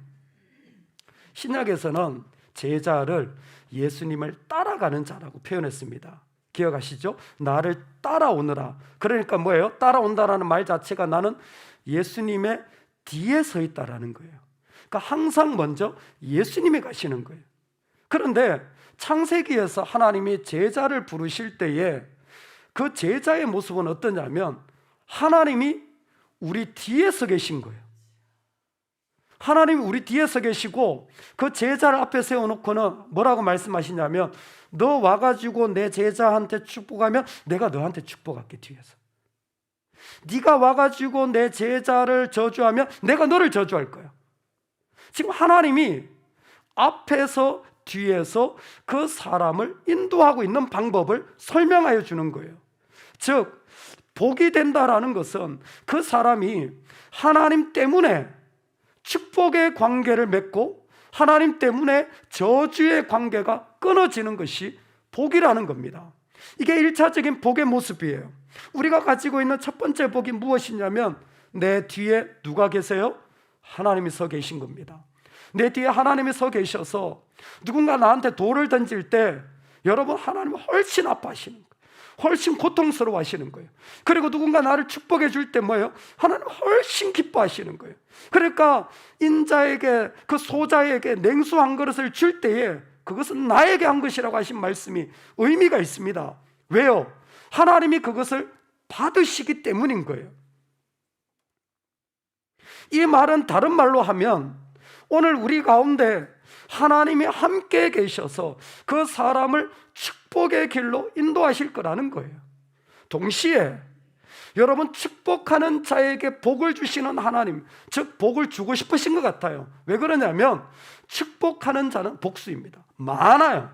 신약에서는 제자를 예수님을 따라가는 자라고 표현했습니다. 기억하시죠? 나를 따라오느라. 그러니까 뭐예요? 따라온다라는 말 자체가 나는 예수님의 뒤에 서 있다라는 거예요. 그러니까 항상 먼저 예수님이 가시는 거예요. 그런데 창세기에서 하나님이 제자를 부르실 때에 그 제자의 모습은 어떠냐면, 하나님이 우리 뒤에 서 계신 거예요. 하나님이 우리 뒤에 서 계시고 그 제자를 앞에 세워놓고는 뭐라고 말씀하시냐면 너 와가지고 내 제자한테 축복하면 내가 너한테 축복할게. 뒤에서 네가 와가지고 내 제자를 저주하면 내가 너를 저주할 거야. 지금 하나님이 앞에서 뒤에서 그 사람을 인도하고 있는 방법을 설명하여 주는 거예요. 즉 복이 된다라는 것은 그 사람이 하나님 때문에 축복의 관계를 맺고 하나님 때문에 저주의 관계가 끊어지는 것이 복이라는 겁니다. 이게 1차적인 복의 모습이에요. 우리가 가지고 있는 첫 번째 복이 무엇이냐면 내 뒤에 누가 계세요? 하나님이 서 계신 겁니다. 내 뒤에 하나님이 서 계셔서 누군가 나한테 돌을 던질 때 여러분 하나님은 훨씬 아파하시는 거예요. 훨씬 고통스러워 하시는 거예요. 그리고 누군가 나를 축복해 줄 때 뭐예요? 하나님은 훨씬 기뻐하시는 거예요. 그러니까 인자에게 그 소자에게 냉수 한 그릇을 줄 때에 그것은 나에게 한 것이라고 하신 말씀이 의미가 있습니다. 왜요? 하나님이 그것을 받으시기 때문인 거예요. 이 말은 다른 말로 하면 오늘 우리 가운데 하나님이 함께 계셔서 그 사람을 축복의 길로 인도하실 거라는 거예요. 동시에 여러분 축복하는 자에게 복을 주시는 하나님, 즉 복을 주고 싶으신 것 같아요. 왜 그러냐면 축복하는 자는 복수입니다. 많아요.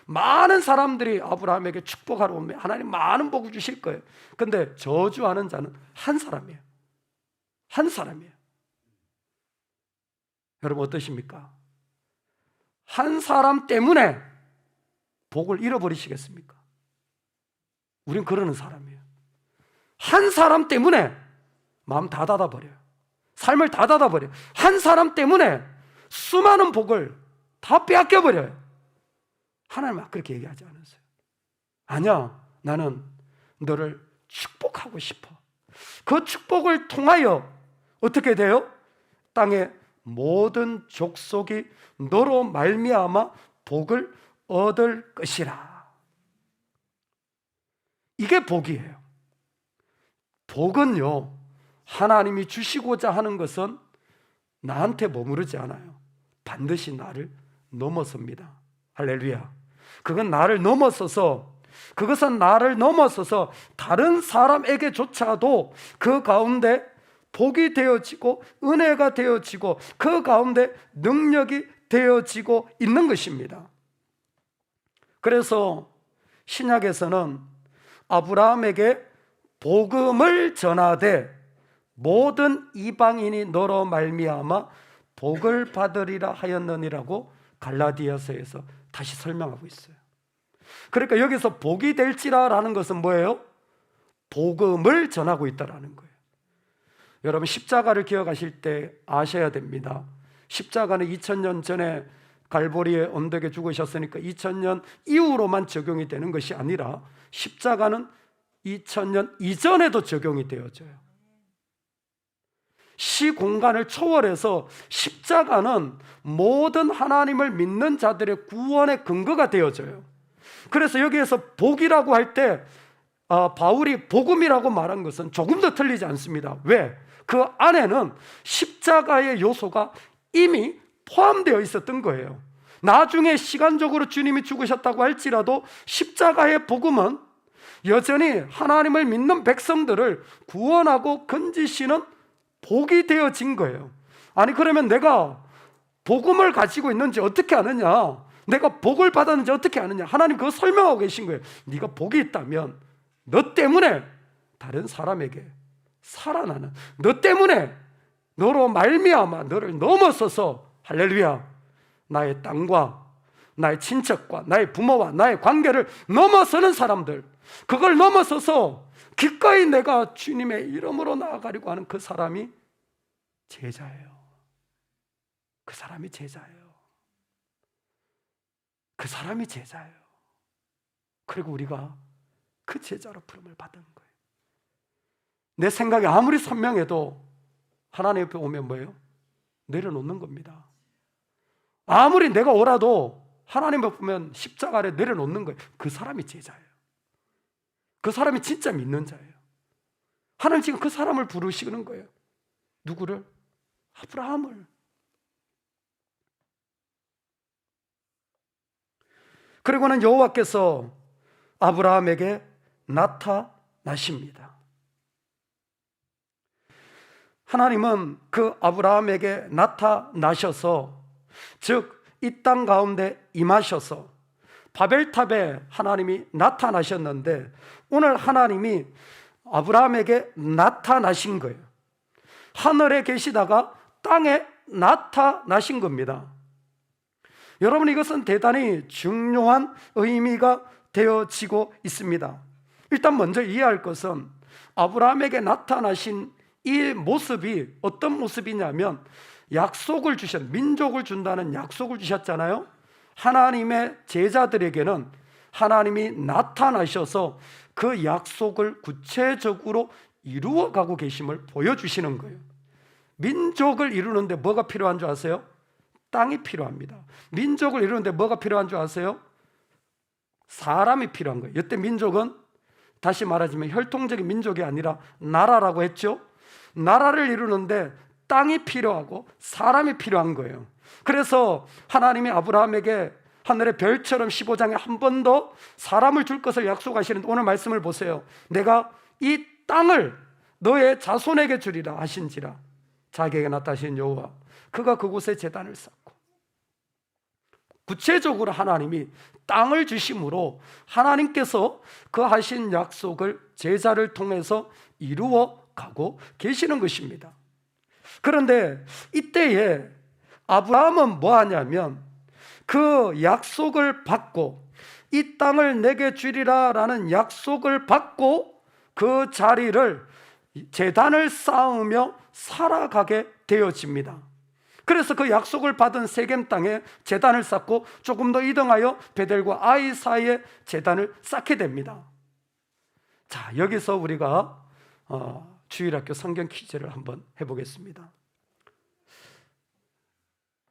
많은 사람들이 아브라함에게 축복하러 오면 하나님 많은 복을 주실 거예요. 근데 저주하는 자는 한 사람이에요. 한 사람이에요. 여러분 어떠십니까? 한 사람 때문에 복을 잃어버리시겠습니까? 우린 그러는 사람이에요. 한 사람 때문에 마음 다 닫아버려요. 삶을 다 닫아버려요. 한 사람 때문에 수많은 복을 다 빼앗겨버려요. 하나님은 그렇게 얘기하지 않으세요. 아니야, 나는 너를 축복하고 싶어. 그 축복을 통하여 어떻게 돼요? 땅의 모든 족속이 너로 말미암아 복을 얻을 것이라. 이게 복이에요. 복은요, 하나님이 주시고자 하는 것은 나한테 머무르지 않아요. 반드시 나를 넘어섭니다. 할렐루야. 그건 나를 넘어서서, 그것은 나를 넘어서서 다른 사람에게조차도 그 가운데 복이 되어지고 은혜가 되어지고 그 가운데 능력이 되어지고 있는 것입니다. 그래서 신약에서는 아브라함에게 복음을 전하되 모든 이방인이 너로 말미암아 복을 받으리라 하였느니라고 갈라디아서에서 다시 설명하고 있어요. 그러니까 여기서 복이 될지라라는 것은 뭐예요? 복음을 전하고 있다라는 거예요. 여러분 십자가를 기억하실 때 아셔야 됩니다. 십자가는 2000년 전에 갈보리의 언덕에 죽으셨으니까 2000년 이후로만 적용이 되는 것이 아니라 십자가는 2000년 이전에도 적용이 되어져요. 시공간을 초월해서 십자가는 모든 하나님을 믿는 자들의 구원의 근거가 되어져요. 그래서 여기에서 복이라고 할 때 바울이 복음이라고 말한 것은 조금 더 틀리지 않습니다. 왜? 그 안에는 십자가의 요소가 이미 포함되어 있었던 거예요. 나중에 시간적으로 주님이 죽으셨다고 할지라도 십자가의 복음은 여전히 하나님을 믿는 백성들을 구원하고 건지시는 복이 되어진 거예요. 아니 그러면 내가 복음을 가지고 있는지 어떻게 아느냐? 내가 복을 받았는지 어떻게 아느냐? 하나님 그거 설명하고 계신 거예요. 네가 복이 있다면 너 때문에 다른 사람에게 살아나는, 너 때문에 너로 말미암아 너를 넘어서서 할렐루야, 나의 땅과 나의 친척과 나의 부모와 나의 관계를 넘어서는 사람들, 그걸 넘어서서 기꺼이 내가 주님의 이름으로 나아가려고 하는 그 사람이 제자예요. 그 사람이 제자예요. 그 사람이 제자예요. 그리고 우리가 그 제자로 부름을 받은 거예요. 내 생각이 아무리 선명해도 하나님 옆에 오면 뭐예요? 내려놓는 겁니다. 아무리 내가 오라도 하나님 옆에 보면 십자가 아래 내려놓는 거예요. 그 사람이 제자예요. 그 사람이 진짜 믿는 자예요. 하나님 지금 그 사람을 부르시는 거예요. 누구를? 아브라함을. 그리고는 여호와께서 아브라함에게 나타나십니다. 하나님은 그 아브라함에게 나타나셔서, 즉 이 땅 가운데 임하셔서 바벨탑에 하나님이 나타나셨는데, 오늘 하나님이 아브라함에게 나타나신 거예요. 하늘에 계시다가 땅에 나타나신 겁니다. 여러분, 이것은 대단히 중요한 의미가 되어지고 있습니다. 일단 먼저 이해할 것은, 아브라함에게 나타나신 이 모습이 어떤 모습이냐면, 약속을 민족을 준다는 약속을 주셨잖아요. 하나님의 제자들에게는 하나님이 나타나셔서 그 약속을 구체적으로 이루어가고 계심을 보여주시는 거예요. 민족을 이루는데 뭐가 필요한 줄 아세요? 땅이 필요합니다. 민족을 이루는데 뭐가 필요한 줄 아세요? 사람이 필요한 거예요. 이때 민족은 다시 말하자면 혈통적인 민족이 아니라 나라라고 했죠. 나라를 이루는데 땅이 필요하고 사람이 필요한 거예요. 그래서 하나님이 아브라함에게 하늘의 별처럼 15장에 한 번 더 사람을 줄 것을 약속하시는데, 오늘 말씀을 보세요. 내가 이 땅을 너의 자손에게 주리라 하신지라. 자기에게 나타나신 여호와, 그가 그곳에 제단을 쌓고, 구체적으로 하나님이 땅을 주심으로 하나님께서 그 하신 약속을 제자를 통해서 이루어 가고 계시는 것입니다. 그런데 이때에 아브라함은 뭐 하냐면, 그 약속을 받고, 이 땅을 내게 주리라 라는 약속을 받고 그 자리를, 제단을 쌓으며 살아가게 되어집니다. 그래서 그 약속을 받은 세겜 땅에 제단을 쌓고, 조금 더 이동하여 베델과 아이 사이에 제단을 쌓게 됩니다. 자, 여기서 우리가 주일학교 성경 퀴즈를 한번 해보겠습니다.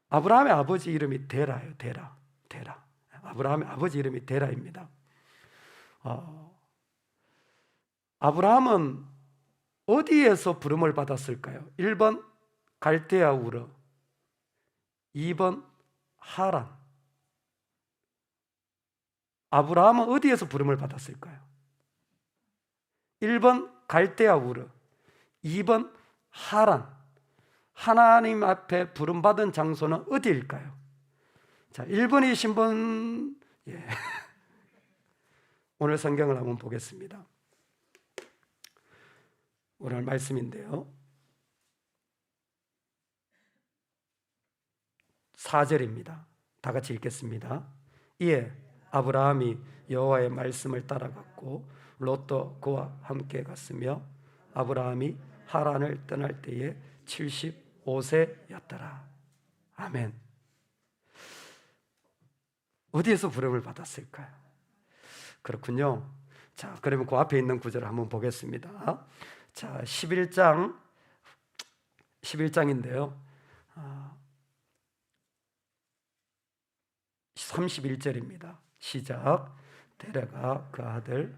아브라함의 아버지 이름이 데라예요. 데라. 아브라함의 아버지 이름이 데라입니다. 아브라함은 어디에서 부름을 받았을까요? 1번 갈대아 우르, 2번 하란. 아브라함은 어디에서 부름을 받았을까요? 1번 갈대아 우르, 2번 하란. 하나님 앞에 부름받은 장소는 어디일까요? 자, 1번이신 분, 예. 오늘 성경을 한번 보겠습니다. 오늘 말씀인데요, 4절입니다. 다 같이 읽겠습니다. 이에 아브라함이 여호와의 말씀을 따라갔고 롯도 그와 함께 갔으며, 아브라함이 하란을 떠날 때에 75세였더라. 아멘. 어디에서 부름을 받았을까요? 그렇군요. 자, 그러면 그 앞에 있는 구절을 한번 보겠습니다. 자, 11장인데요, 31절입니다. 시작. 데라가 그 아들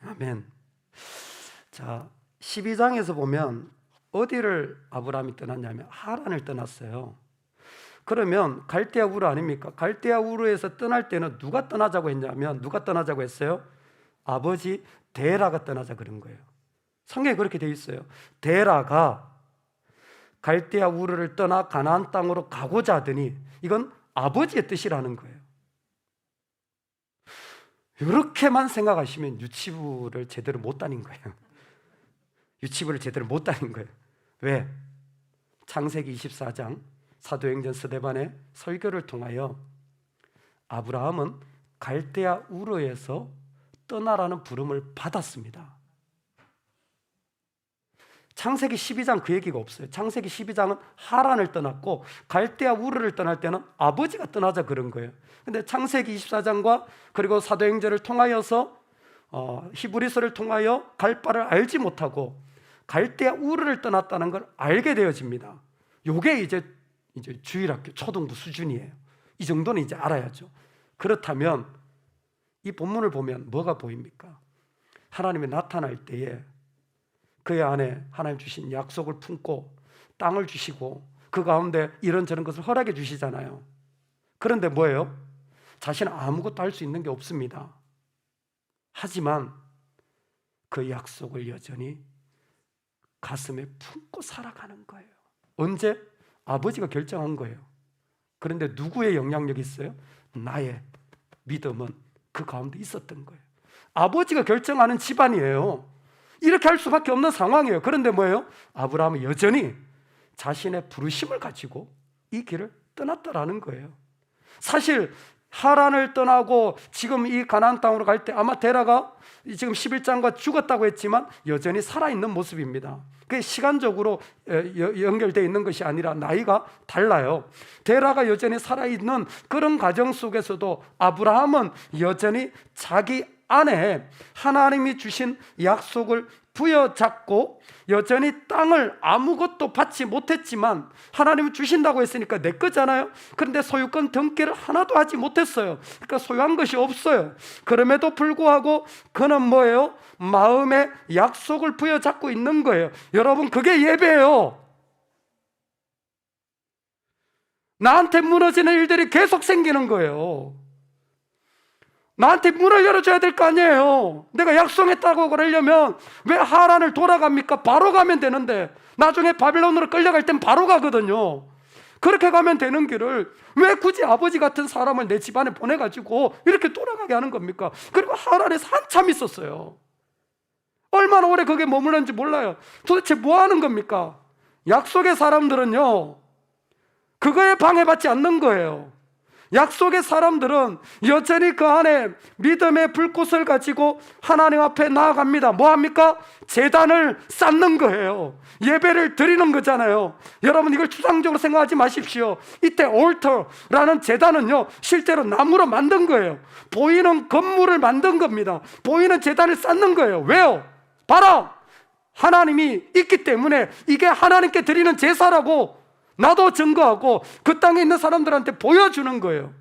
아멘. 자, 12장에서 보면 어디를 아브라함이 떠났냐면 하란을 떠났어요. 그러면 갈대아 우르 아닙니까? 갈대아 우르에서 떠날 때는 누가 떠나자고 했냐면, 누가 떠나자고 했어요? 아버지 데라가 떠나자 그런 거예요. 성경에 그렇게 되어 있어요. 데라가 갈대아 우르를 떠나 가나안 땅으로 가고자 하더니, 이건 아버지의 뜻이라는 거예요. 이렇게만 생각하시면 유치부를 제대로 못 다닌 거예요. 유치부를 제대로 못 다닌 거예요. 왜? 창세기 24장 사도행전 스데반의 설교를 통하여 아브라함은 갈대아 우르에서 떠나라는 부름을 받았습니다. 창세기 12장 그 얘기가 없어요. 창세기 12장은 하란을 떠났고, 갈대아 우르를 떠날 때는 아버지가 떠나자 그런 거예요. 근데 창세기 24장과 그리고 사도행전을 통하여서 히브리서를 통하여 갈 바를 알지 못하고 갈대아 우르를 떠났다는 걸 알게 되어집니다. 요게 이제 주일학교 초등부 수준이에요. 이 정도는 이제 알아야죠. 그렇다면 이 본문을 보면 뭐가 보입니까? 하나님이 나타날 때에 그의 안에 하나님 주신 약속을 품고 땅을 주시고 그 가운데 이런저런 것을 허락해 주시잖아요. 그런데 뭐예요? 자신은 아무것도 할 수 있는 게 없습니다. 하지만 그 약속을 여전히 가슴에 품고 살아가는 거예요. 언제? 아버지가 결정한 거예요. 그런데 누구의 영향력이 있어요? 나의 믿음은 그 가운데 있었던 거예요. 아버지가 결정하는 집안이에요. 이렇게 할 수밖에 없는 상황이에요. 그런데 뭐예요? 아브라함은 여전히 자신의 부르심을 가지고 이 길을 떠났다라는 거예요. 사실 하란을 떠나고 지금 이 가나안 땅으로 갈 때 아마 데라가 지금 11장과 죽었다고 했지만 여전히 살아있는 모습입니다. 그게 시간적으로 연결되어 있는 것이 아니라 나이가 달라요. 데라가 여전히 살아있는 그런 과정 속에서도 아브라함은 여전히 자기 안에 하나님이 주신 약속을 부여잡고 여전히 땅을 아무것도 받지 못했지만 하나님이 주신다고 했으니까 내 거잖아요. 그런데 소유권 등기를 하나도 하지 못했어요. 그러니까 소유한 것이 없어요. 그럼에도 불구하고 그는 뭐예요? 마음에 약속을 부여잡고 있는 거예요. 여러분, 그게 예배예요. 나한테 무너지는 일들이 계속 생기는 거예요. 나한테 문을 열어줘야 될 거 아니에요. 내가 약속했다고 그러려면 왜 하란을 돌아갑니까? 바로 가면 되는데 나중에 바빌론으로 끌려갈 땐 바로 가거든요. 그렇게 가면 되는 길을 왜 굳이 아버지 같은 사람을 내 집안에 보내가지고 이렇게 돌아가게 하는 겁니까? 그리고 하란에서 한참 있었어요. 얼마나 오래 거기에 머물렀는지 몰라요. 도대체 뭐 하는 겁니까? 약속의 사람들은요, 그거에 방해받지 않는 거예요. 약속의 사람들은 여전히 그 안에 믿음의 불꽃을 가지고 하나님 앞에 나아갑니다. 뭐 합니까? 제단을 쌓는 거예요. 예배를 드리는 거잖아요. 여러분, 이걸 추상적으로 생각하지 마십시오. 이때 올터라는 제단은요, 실제로 나무로 만든 거예요. 보이는 건물을 만든 겁니다. 보이는 제단을 쌓는 거예요. 왜요? 봐라! 하나님이 있기 때문에 이게 하나님께 드리는 제사라고 나도 증거하고 그 땅에 있는 사람들한테 보여주는 거예요.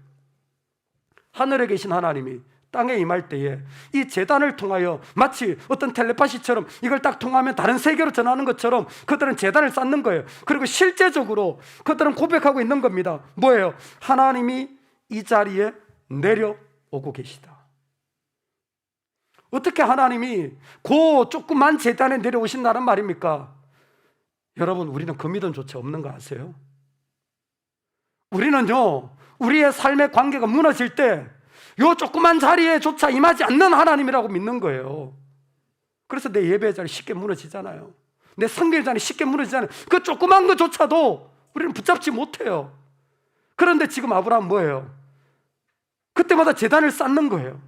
하늘에 계신 하나님이 땅에 임할 때에 이 제단을 통하여 마치 어떤 텔레파시처럼 이걸 딱 통하면 다른 세계로 전하는 것처럼 그들은 제단을 쌓는 거예요. 그리고 실제적으로 그들은 고백하고 있는 겁니다. 뭐예요? 하나님이 이 자리에 내려오고 계시다. 어떻게 하나님이 그 조그만 제단에 내려오신다는 말입니까? 여러분, 우리는 그 믿음조차 없는 거 아세요? 우리는요, 우리의 삶의 관계가 무너질 때 요 조그만 자리에조차 임하지 않는 하나님이라고 믿는 거예요. 그래서 내 예배 자리 쉽게 무너지잖아요. 내 성결 자리 쉽게 무너지잖아요. 그 조그만 것조차도 우리는 붙잡지 못해요. 그런데 지금 아브라함 뭐예요? 그때마다 제단을 쌓는 거예요.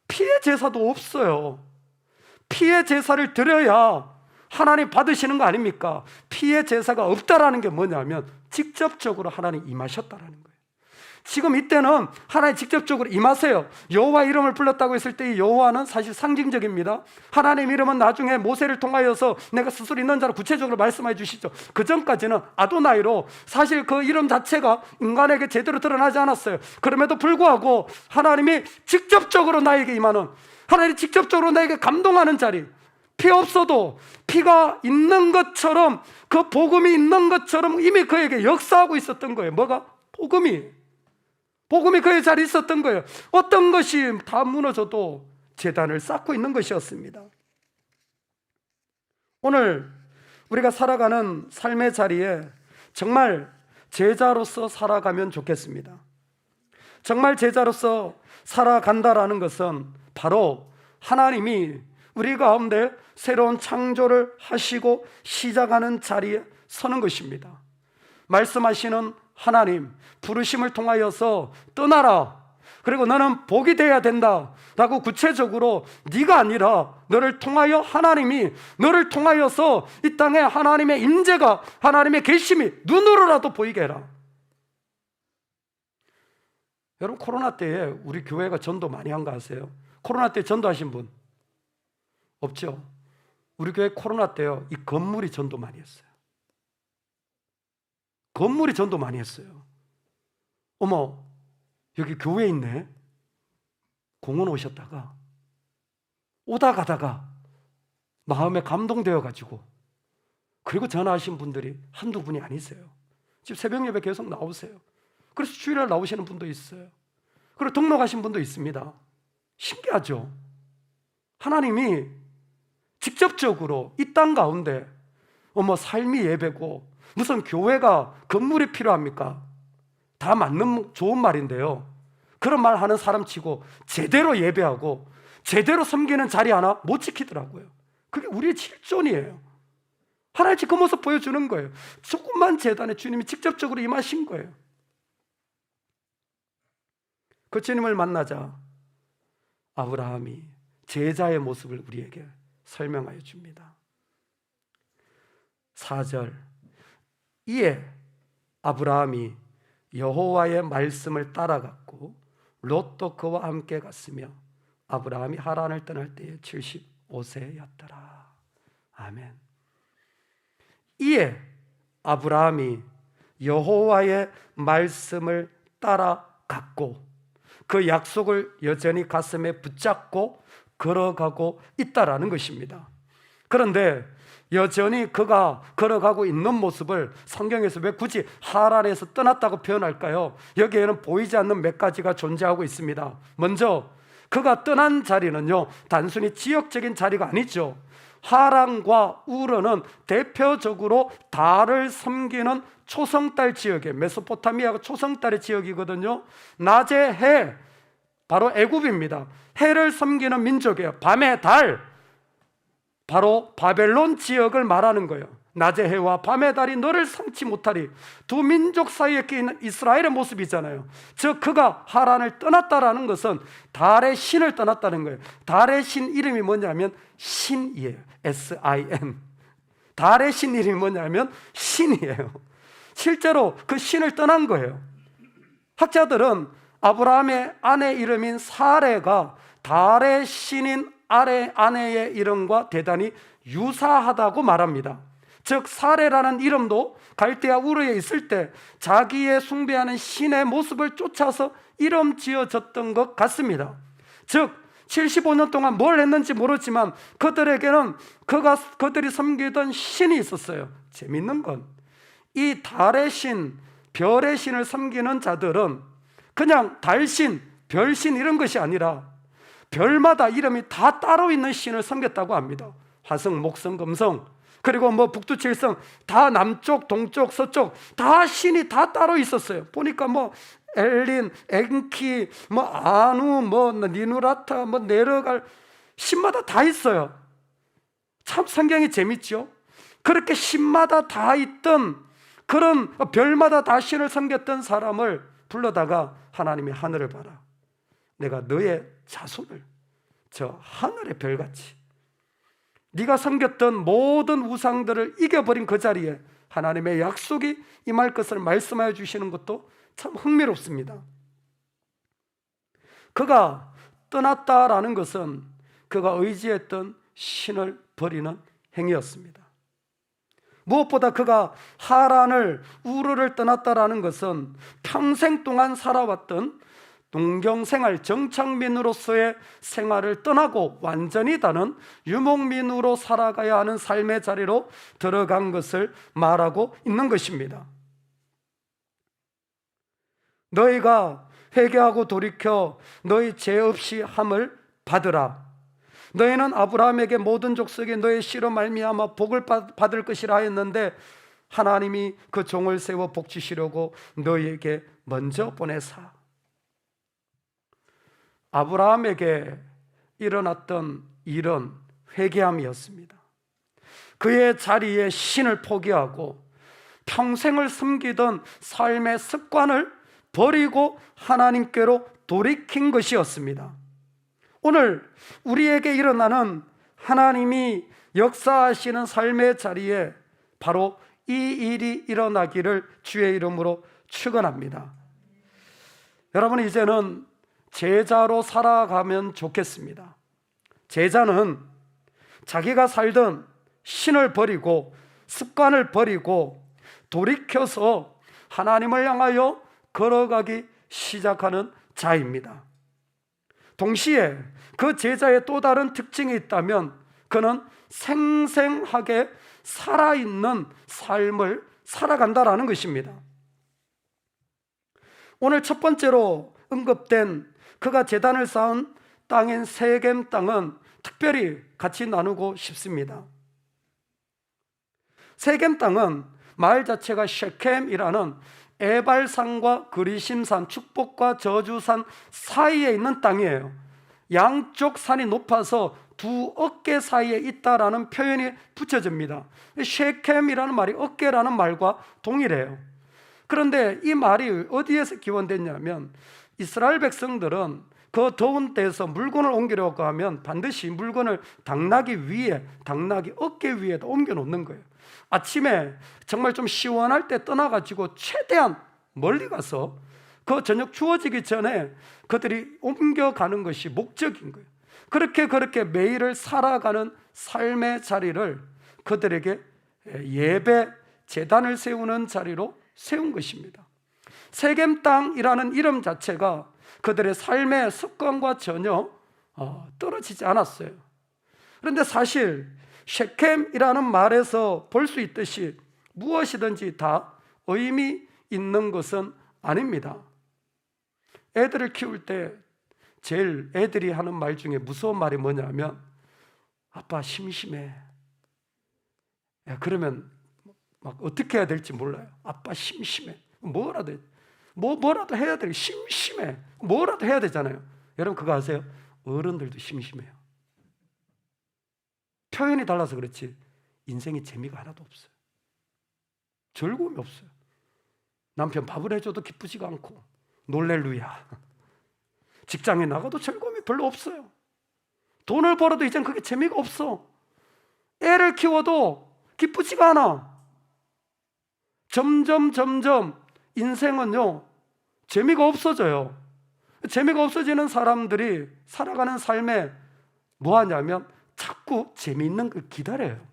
피의 제사도 없어요. 피의 제사를 드려야 하나님 받으시는 거 아닙니까? 피의 제사가 없다라는 게 뭐냐면 직접적으로 하나님 임하셨다라는 거예요. 지금 이때는 하나님 직접적으로 임하세요. 여호와 이름을 불렀다고 했을 때 이 여호와는 사실 상징적입니다. 하나님 이름은 나중에 모세를 통하여서 내가 스스로 있는 자로 구체적으로 말씀해 주시죠. 그 전까지는 아도나이로 사실 그 이름 자체가 인간에게 제대로 드러나지 않았어요. 그럼에도 불구하고 하나님이 직접적으로 나에게 임하는, 하나님이 직접적으로 나에게 감동하는 자리, 피 없어도 피가 있는 것처럼, 그 복음이 있는 것처럼 이미 그에게 역사하고 있었던 거예요. 뭐가? 복음이 그의 자리에 있었던 거예요. 어떤 것이 다 무너져도 제단을 쌓고 있는 것이었습니다. 오늘 우리가 살아가는 삶의 자리에 정말 제자로서 살아가면 좋겠습니다. 정말 제자로서 살아간다라는 것은 바로 하나님이 우리 가운데 새로운 창조를 하시고 시작하는 자리에 서는 것입니다. 말씀하시는 하나님, 부르심을 통하여서 떠나라, 그리고 너는 복이 되어야 된다 라고 구체적으로 네가 아니라 너를 통하여 하나님이, 너를 통하여서 이 땅에 하나님의 임재가, 하나님의 계심이 눈으로라도 보이게 해라. 여러분, 코로나 때에 우리 교회가 전도 많이 한 거 아세요? 코로나 때 전도하신 분 없죠? 우리 교회 코로나 때요, 이 건물이 전도 많이 했어요. 건물이 전도 많이 했어요. 어머, 여기 교회 있네. 공원 오셨다가 오다 가다가 마음에 감동되어 가지고 그리고 전화하신 분들이 한두 분이 아니세요. 지금 새벽 예배 계속 나오세요. 그래서 주일날 나오시는 분도 있어요. 그리고 등록하신 분도 있습니다. 신기하죠? 하나님이 직접적으로 이 땅 가운데 삶이 예배고 무슨 교회가 건물이 필요합니까? 다 맞는 좋은 말인데요, 그런 말 하는 사람 치고 제대로 예배하고 제대로 섬기는 자리 하나 못 지키더라고요. 그게 우리의 실존이에요. 하나님 그 모습 보여주는 거예요. 조금만 재단에 주님이 직접적으로 임하신 거예요. 그 주님을 만나자 아브라함이 제자의 모습을 우리에게 설명하여 줍니다. 4절, 이에 아브라함이 여호와의 말씀을 따라갔고 롯도 그와 함께 갔으며 아브라함이 하란을 떠날 때에 75세였더라. 아멘. 이에 아브라함이 여호와의 말씀을 따라갔고 그 약속을 여전히 가슴에 붙잡고 걸어가고 있다라는 것입니다. 그런데 여전히 그가 걸어가고 있는 모습을 성경에서 왜 굳이 하란에서 떠났다고 표현할까요? 여기에는 보이지 않는 몇 가지가 존재하고 있습니다. 먼저 그가 떠난 자리는요, 단순히 지역적인 자리가 아니죠. 하란과 우르는 대표적으로 달을 섬기는 초성달 지역에, 메소포타미아가 초성달의 지역이거든요. 낮에 해, 바로 애굽입니다. 해를 섬기는 민족이에요. 밤의 달, 바로 바벨론 지역을 말하는 거예요. 낮의 해와 밤의 달이 너를 삼지 못하리. 두 민족 사이에 끼는 이스라엘의 모습이잖아요. 즉 그가 하란을 떠났다라는 것은 달의 신을 떠났다는 거예요. 달의 신 이름이 뭐냐면 신이에요. S-I-N. 달의 신 이름이 뭐냐면 신이에요. 실제로 그 신을 떠난 거예요. 학자들은 아브라함의 아내 이름인 사레가 달의 신인 아내의 이름과 대단히 유사하다고 말합니다. 즉 사레라는 이름도 갈대아 우르에 있을 때 자기의 숭배하는 신의 모습을 쫓아서 이름 지어졌던 것 같습니다. 즉 75년 동안 뭘 했는지 모르지만 그들에게는 그들이 섬기던 신이 있었어요. 재밌는 건 이 달의 신, 별의 신을 섬기는 자들은 그냥 달신, 별신 이런 것이 아니라 별마다 이름이 다 따로 있는 신을 섬겼다고 합니다. 화성, 목성, 금성, 그리고 북두칠성, 다 남쪽, 동쪽, 서쪽 다 신이 다 따로 있었어요. 보니까 엘린, 엔키, 아누, 니누라타, 네르갈 신마다 다 있어요. 참 성경이 재밌죠. 그렇게 신마다 다 있던 그런 별마다 다 신을 섬겼던 사람을 불러다가 하나님이 하늘을 봐라. 내가 너의 자손을 저 하늘의 별같이 네가 섬겼던 모든 우상들을 이겨버린 그 자리에 하나님의 약속이 임할 것을 말씀하여 주시는 것도 참 흥미롭습니다. 그가 떠났다라는 것은 그가 의지했던 신을 버리는 행위였습니다. 무엇보다 그가 하란을 우르를 떠났다라는 것은 평생 동안 살아왔던 동경생활 정착민으로서의 생활을 떠나고 완전히 다른 유목민으로 살아가야 하는 삶의 자리로 들어간 것을 말하고 있는 것입니다. 너희가 회개하고 돌이켜 너희 죄 없이 함을 받으라. 너희는 아브라함에게 모든 족속이 너의 씨로 말미암아 복을 받을 것이라 하였는데 하나님이 그 종을 세워 복 주시려고 너희에게 먼저 보내사. 아브라함에게 일어났던 일은 회개함이었습니다. 그의 자리에 신을 포기하고 평생을 숨기던 삶의 습관을 버리고 하나님께로 돌이킨 것이었습니다. 오늘 우리에게 일어나는 하나님이 역사하시는 삶의 자리에 바로 이 일이 일어나기를 주의 이름으로 축원합니다. 여러분, 이제는 제자로 살아가면 좋겠습니다. 제자는 자기가 살던 신을 버리고 습관을 버리고 돌이켜서 하나님을 향하여 걸어가기 시작하는 자입니다. 동시에 그 제자의 또 다른 특징이 있다면 그는 생생하게 살아있는 삶을 살아간다라는 것입니다. 오늘 첫 번째로 언급된 그가 제단을 쌓은 땅인 세겜 땅은 특별히 같이 나누고 싶습니다. 세겜 땅은 마을 자체가 셰켐이라는 에발산과 그리심산, 축복과 저주산 사이에 있는 땅이에요. 양쪽 산이 높아서 두 어깨 사이에 있다라는 표현이 붙여집니다. 셰켐이라는 말이 어깨라는 말과 동일해요. 그런데 이 말이 어디에서 기원됐냐면 이스라엘 백성들은 그 더운 때에서 물건을 옮기려고 하면 반드시 물건을 당나귀 위에, 당나귀 어깨 위에다 옮겨 놓는 거예요. 아침에 정말 좀 시원할 때 떠나가지고 최대한 멀리 가서 그 저녁 추워지기 전에 그들이 옮겨가는 것이 목적인 거예요. 그렇게 매일을 살아가는 삶의 자리를 그들에게 예배, 제단을 세우는 자리로 세운 것입니다. 세겜 땅이라는 이름 자체가 그들의 삶의 습관과 전혀 떨어지지 않았어요. 그런데 사실 셰켐이라는 말에서 볼 수 있듯이 무엇이든지 다 의미 있는 것은 아닙니다. 애들을 키울 때 제일 애들이 하는 말 중에 무서운 말이 뭐냐면 아빠 심심해. 그러면 막 어떻게 해야 될지 몰라요. 아빠 심심해. 뭐라도 해야 돼. 심심해. 뭐라도 해야 되잖아요. 여러분 그거 아세요? 어른들도 심심해요. 표현이 달라서 그렇지 인생에 재미가 하나도 없어요. 즐거움이 없어요. 남편 밥을 해줘도 기쁘지가 않고 놀렐루야. 직장에 나가도 즐거움이 별로 없어요. 돈을 벌어도 이젠 그게 재미가 없어. 애를 키워도 기쁘지가 않아. 점점 인생은요 재미가 없어져요. 재미가 없어지는 사람들이 살아가는 삶에 뭐 하냐면 자꾸 재미있는 걸 기다려요.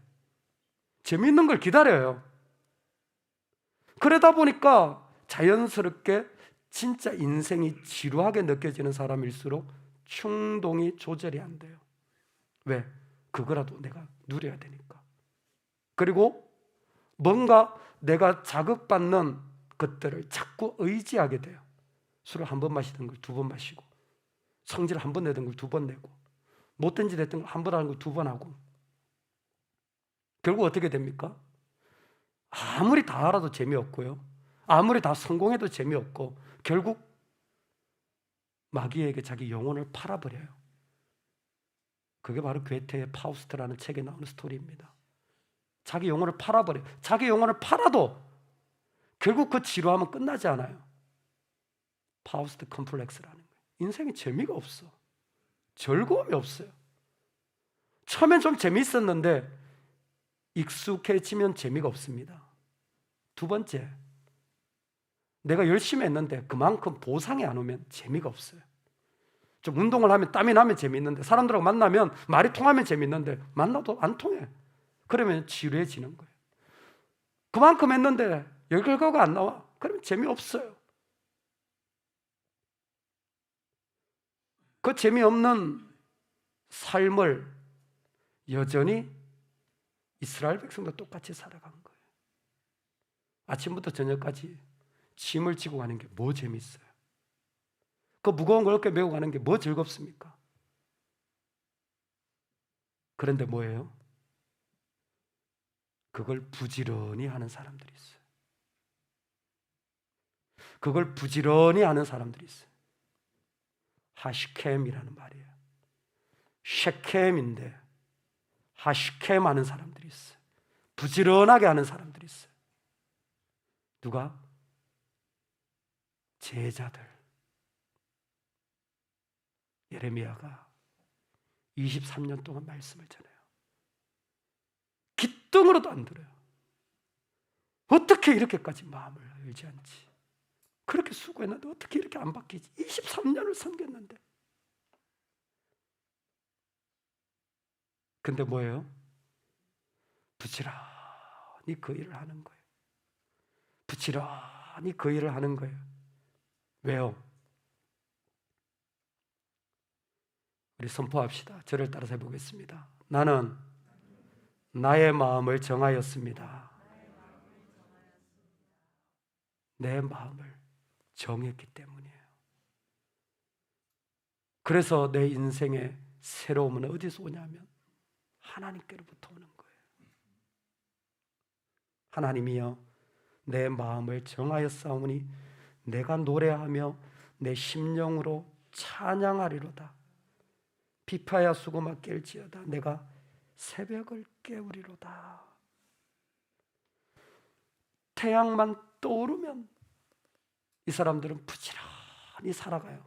재미있는 걸 기다려요. 그러다 보니까 자연스럽게 진짜 인생이 지루하게 느껴지는 사람일수록 충동이 조절이 안 돼요. 왜? 그거라도 내가 누려야 되니까. 그리고 뭔가 내가 자극받는 것들을 자꾸 의지하게 돼요. 술을 한 번 마시던 걸 두 번 마시고, 성질을 한 번 내던 걸 두 번 내고, 못된 짓 했던 걸 한 번 하는 걸 두 번 하고, 결국 어떻게 됩니까? 아무리 다 알아도 재미없고요, 아무리 다 성공해도 재미없고, 결국 마귀에게 자기 영혼을 팔아버려요. 그게 바로 괴테의 파우스트라는 책에 나오는 스토리입니다. 자기 영혼을 팔아버려요. 자기 영혼을 팔아도 결국 그 지루함은 끝나지 않아요. 파우스트 컴플렉스라는 거예요. 인생에 재미가 없어. 즐거움이 없어요. 처음엔 좀 재미있었는데 익숙해지면 재미가 없습니다. 두 번째, 내가 열심히 했는데 그만큼 보상이 안 오면 재미가 없어요. 좀 운동을 하면 땀이 나면 재미있는데, 사람들하고 만나면 말이 통하면 재미있는데 만나도 안 통해. 그러면 지루해지는 거예요. 그만큼 했는데 결과가 안 나와. 그러면 재미없어요. 그 재미없는 삶을 여전히 이스라엘 백성도 똑같이 살아간 거예요. 아침부터 저녁까지 짐을 지고 가는 게 뭐 재밌어요? 그 무거운 걸 어깨에 메고 가는 게 뭐 즐겁습니까? 그런데 뭐예요? 그걸 부지런히 하는 사람들이 있어요. 그걸 부지런히 하는 사람들이 있어요. 하시켐이라는 말이에요. 셰켐인데 하시켐 하는 사람들이 있어요. 부지런하게 하는 사람들이 있어요. 누가? 제자들. 예레미야가 23년 동안 말씀을 전해요. 기뚱으로도 안 들어요. 어떻게 이렇게까지 마음을 열지 않지? 그렇게 수고했는데 어떻게 이렇게 안 바뀌지? 23년을 섬겼는데. 근데 뭐예요? 부지런히 그 일을 하는 거예요. 부지런히 그 일을 하는 거예요. 왜요? 우리 선포합시다. 저를 따라서 해보겠습니다. 나는 나의 마음을 정하였습니다. 내 마음을 정했기 때문이에요. 그래서 내 인생의 새로움은 어디서 오냐면 하나님께로부터 오는 거예요. 하나님이여 내 마음을 정하였사오니 내가 노래하며 내 심령으로 찬양하리로다. 비파야 수고마 깰지어다. 내가 새벽을 깨우리로다. 태양만 떠오르면 이 사람들은 부지런히 살아가요.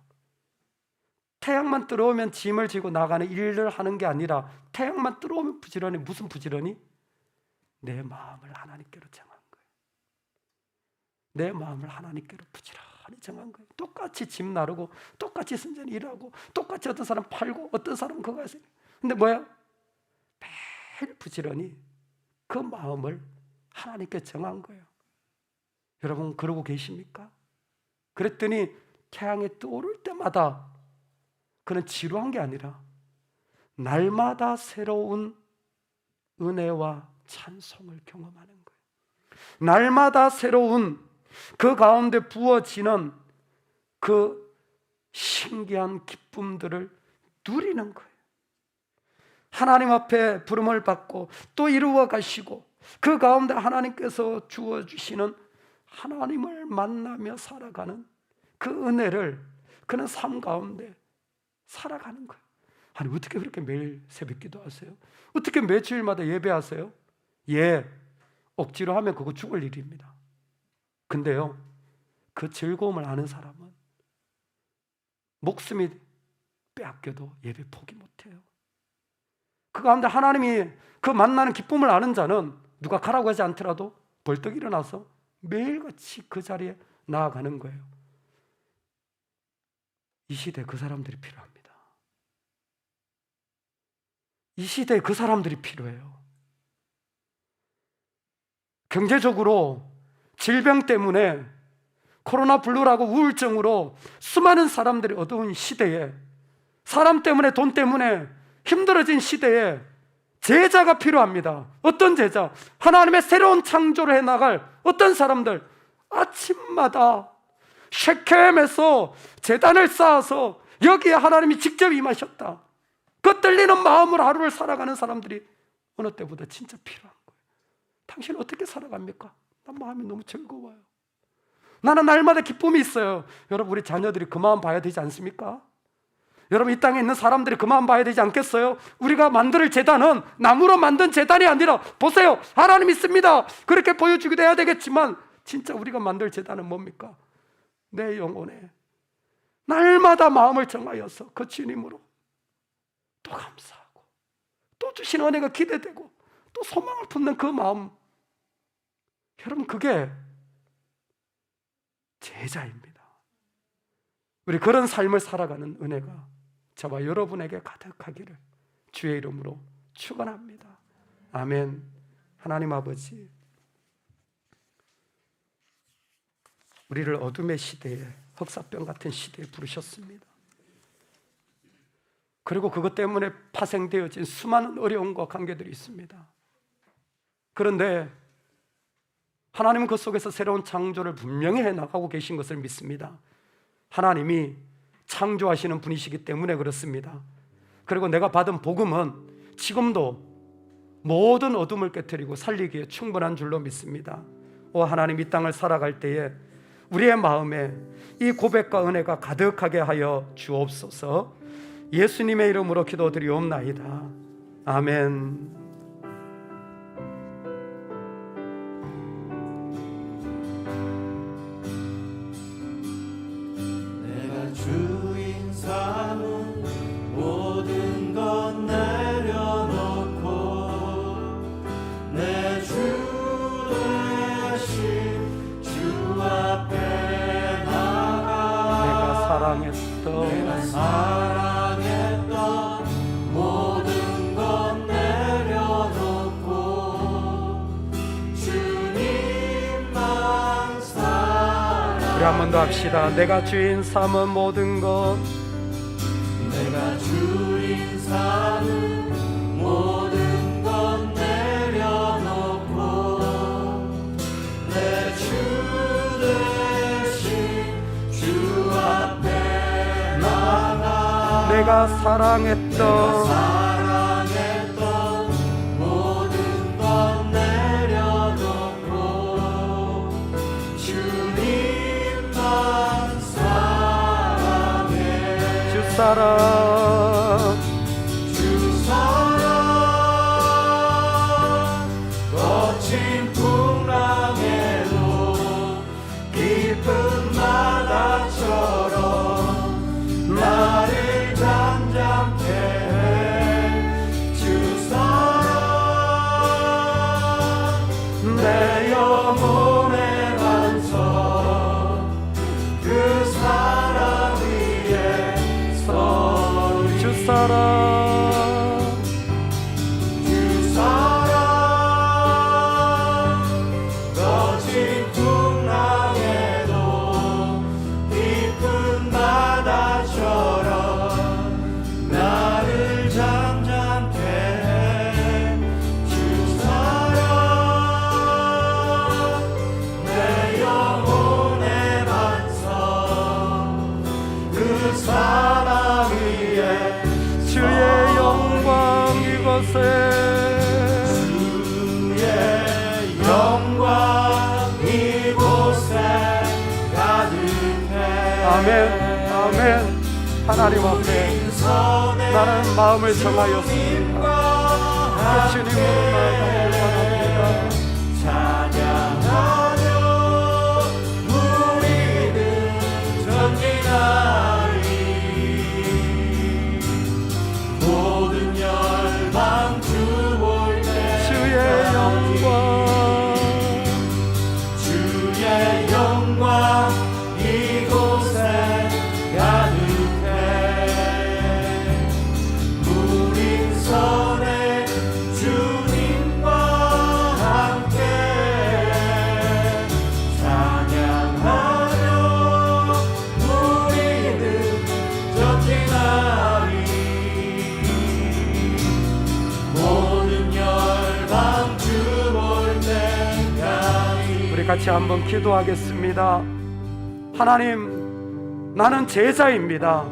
태양만 들어오면 짐을 지고 나가는 일을 하는 게 아니라 태양만 들어오면 부지런히, 무슨 부지런히? 내 마음을 하나님께로 정한 거예요. 내 마음을 하나님께로 부지런히 정한 거예요. 똑같이 짐 나르고 똑같이 순전히 일하고 똑같이 어떤 사람 팔고 어떤 사람은 그거 하세요. 근데 뭐야? 매일 부지런히 그 마음을 하나님께 정한 거예요. 여러분 그러고 계십니까? 그랬더니 태양이 떠오를 때마다 그는 지루한 게 아니라 날마다 새로운 은혜와 찬송을 경험하는 거예요. 날마다 새로운 그 가운데 부어지는 그 신기한 기쁨들을 누리는 거예요. 하나님 앞에 부름을 받고 또 이루어 가시고 그 가운데 하나님께서 주어주시는 하나님을 만나며 살아가는 그 은혜를 그는 삶 가운데 살아가는 거예요. 아니 어떻게 그렇게 매일 새벽 기도하세요? 어떻게 매주일마다 예배하세요? 예, 억지로 하면 그거 죽을 일입니다. 근데요, 그 즐거움을 아는 사람은 목숨이 빼앗겨도 예배 포기 못해요. 그 가운데 하나님이 그 만나는 기쁨을 아는 자는 누가 가라고 하지 않더라도 벌떡 일어나서 매일같이 그 자리에 나아가는 거예요. 이 시대에 그 사람들이 필요합니다. 이 시대에 그 사람들이 필요해요. 경제적으로 질병 때문에 코로나 블루라고 우울증으로 수많은 사람들이 어두운 시대에, 사람 때문에 돈 때문에 힘들어진 시대에 제자가 필요합니다. 어떤 제자? 하나님의 새로운 창조를 해나갈 어떤 사람들, 아침마다 쉐켐에서 제단을 쌓아서 여기에 하나님이 직접 임하셨다, 그 떨리는 마음으로 하루를 살아가는 사람들이 어느 때보다 진짜 필요한 거예요. 당신 어떻게 살아갑니까? 난 마음이 너무 즐거워요. 나는 날마다 기쁨이 있어요. 여러분 우리 자녀들이 그 마음 봐야 되지 않습니까? 여러분 이 땅에 있는 사람들이 그 마음 봐야 되지 않겠어요? 우리가 만들 제단은 나무로 만든 제단이 아니라, 보세요, 하나님 있습니다, 그렇게 보여주기도 해야 되겠지만 진짜 우리가 만들 제단은 뭡니까? 내 영혼에 날마다 마음을 정하여서 그 주님으로 또 감사하고 또 주신 은혜가 기대되고 또 소망을 품는 그 마음, 여러분 그게 제자입니다. 우리 그런 삶을 살아가는 은혜가 저와 여러분에게 가득하기를 주의 이름으로 축원합니다. 아멘. 하나님 아버지, 우리를 어둠의 시대에, 흑사병 같은 시대에 부르셨습니다. 그리고 그것 때문에 파생되어진 수많은 어려움과 관계들이 있습니다. 그런데 하나님은 그 속에서 새로운 창조를 분명히 해나가고 계신 것을 믿습니다. 하나님이 창조하시는 분이시기 때문에 그렇습니다. 그리고 내가 받은 복음은 지금도 모든 어둠을 깨트리고 살리기에 충분한 줄로 믿습니다. 오 하나님, 이 땅을 살아갈 때에 우리의 마음에 이 고백과 은혜가 가득하게 하여 주옵소서. 예수님의 이름으로 기도드리옵나이다. 아멘. 주인 삼은 모든 것 내려놓고 내 주 대신 주 앞에 나가 내가 사랑했던 모든 것 내려놓고 주님만 사랑. 우리 한 번 더 합시다. 내가 주인 삼은 모든 것, 내가 주인 사는 모든 것 내려놓고 내 주 대신 주 앞에 나가 내가 사랑했던 모든 것 내려놓고 주님만 사랑해 주 사랑 주 사랑 거친 풍랑에도 깊은 바다처럼 나를 잠잠케 해. 주 사랑 내 영혼의 반석 그 사랑 위에 서 주 사랑 주 사랑 거친 풍랑에도 깊은 바다처럼 나를 잠잠케 해. 주 사랑 내 영혼의 반석 그 사랑 위에 주의 영광 이곳에 주의 영광 이곳에 가득해 아멘 아멘. 하나님 앞에 나는 마음을 정하였습니다. 그 주님으로 나아가길 원합니다. 찬양하며 우리는 전진하리 모든 열방 주 볼 때 주의 영광 주의 영광 이곳에 가득해 우린 선해 주님과 함께 찬양하며 우리는 전진하리 모든 열방 주 볼 때까지 우리 같이 한번 기도하겠습니다. 하나님, 나는 제자입니다.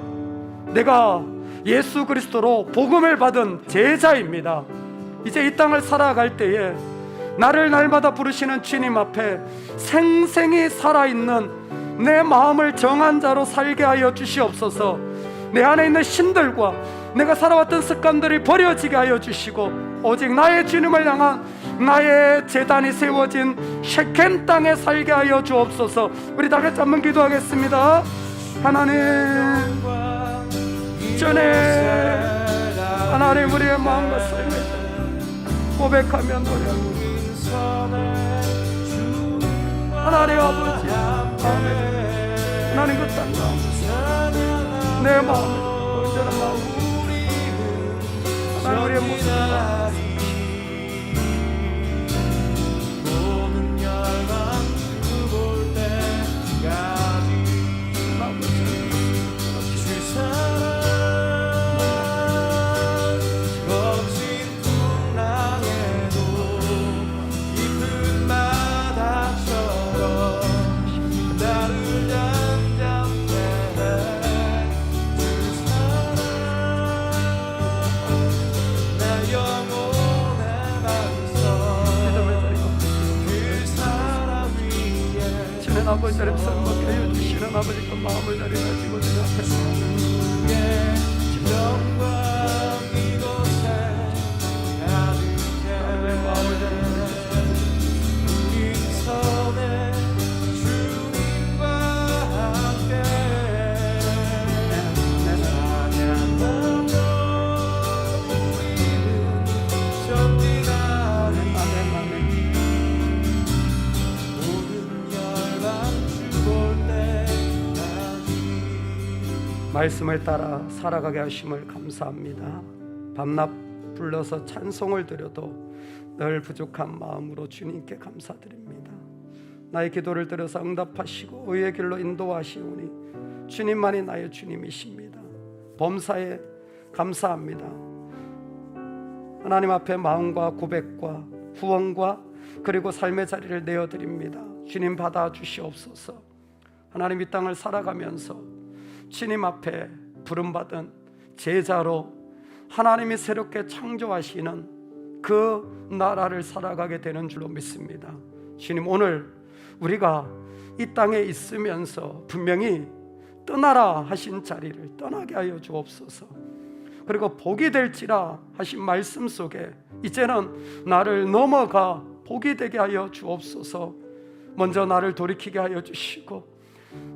내가 예수 그리스도로 복음을 받은 제자입니다. 이제 이 땅을 살아갈 때에 나를 날마다 부르시는 주님 앞에 생생히 살아있는 내 마음을 정한 자로 살게 하여 주시옵소서. 내 안에 있는 신들과 내가 살아왔던 습관들이 버려지게 하여 주시고 오직 나의 주님을 향한 나의 제단이 세워진 셰켄 땅에 살게 하여 주옵소서. 우리 다 같이 한번 기도하겠습니다. 하나님, 전에 하나님 우리의 마음과 삶을 고백하며 노래합니다. 하나님 아버지, 아멘. 하나님 그 땅 가운데 내 마음을 온전한 마음 하나님 우리의 모습을 모든 열방 주 볼 때까지 주 사랑 거친 풍랑에도 깊은 바다처럼 나를 잠잠케 해. 주 사랑 내 영혼의 반석 그 사랑 위에 주는 아버지를 선먹게 하여 주시는 아버지 그 마음을 나를 가지고 내 앞에 주의 영광 이곳에 가득해 우린 선해 주님과 함께 찬양하며 우리는 전진하리 모든 열방 주 볼 때까지 말씀을 따라 살아가게 하심을 감사합니다. 밤낮 불러서 찬송을 드려도 늘 부족한 마음으로 주님께 감사드립니다. 나의 기도를 들어서 응답하시고 의의 길로 인도하시오니 주님만이 나의 주님이십니다. 범사에 감사합니다. 하나님 앞에 마음과 고백과 후원과 그리고 삶의 자리를 내어드립니다. 주님 받아주시옵소서. 하나님 이 땅을 살아가면서 주님 앞에 부름받은 제자로 하나님이 새롭게 창조하시는 그 나라를 살아가게 되는 줄로 믿습니다. 주님, 오늘 우리가 이 땅에 있으면서 분명히 떠나라 하신 자리를 떠나게 하여 주옵소서. 그리고 복이 될지라 하신 말씀 속에 이제는 나를 넘어가 복이 되게 하여 주옵소서. 먼저 나를 돌이키게 하여 주시고,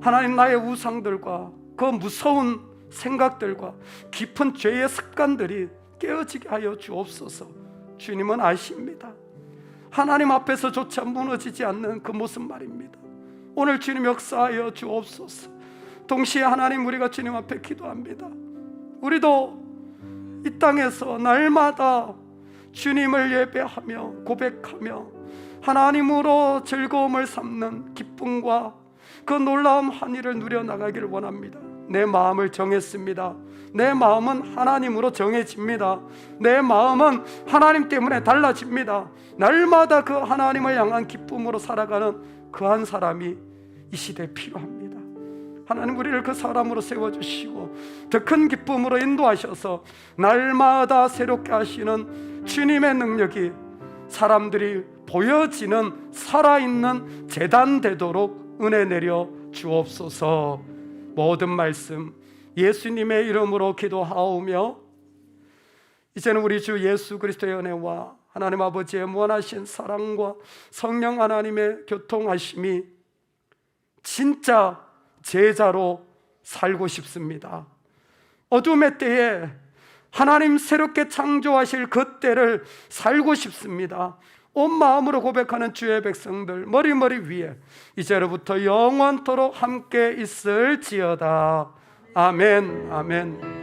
하나님 나의 우상들과 그 무서운 생각들과 깊은 죄의 습관들이 깨어지게 하여 주옵소서. 주님은 아십니다. 하나님 앞에서조차 무너지지 않는 그 모습 말입니다. 오늘 주님 역사하여 주옵소서. 동시에 하나님, 우리가 주님 앞에 기도합니다. 우리도 이 땅에서 날마다 주님을 예배하며 고백하며 하나님으로 즐거움을 삼는 기쁨과 그 놀라운 환희를 누려나가기를 원합니다. 내 마음을 정했습니다. 내 마음은 하나님으로 정해집니다. 내 마음은 하나님 때문에 달라집니다. 날마다 그 하나님을 향한 기쁨으로 살아가는 그 한 사람이 이 시대에 필요합니다. 하나님, 우리를 그 사람으로 세워주시고 더 큰 기쁨으로 인도하셔서 날마다 새롭게 하시는 주님의 능력이 사람들이 보여지는 살아있는 제단 되도록 은혜 내려 주옵소서. 모든 말씀 예수님의 이름으로 기도하오며, 이제는 우리 주 예수 그리스도의 은혜와 하나님 아버지의 무한하신 사랑과 성령 하나님의 교통하심이 진짜 제자로 살고 싶습니다. 어둠의 때에 하나님 새롭게 창조하실 그 때를 살고 싶습니다. 온 마음으로 고백하는 주의 백성들 머리 위에 이제로부터 영원토록 함께 있을지어다. 아멘, 아멘.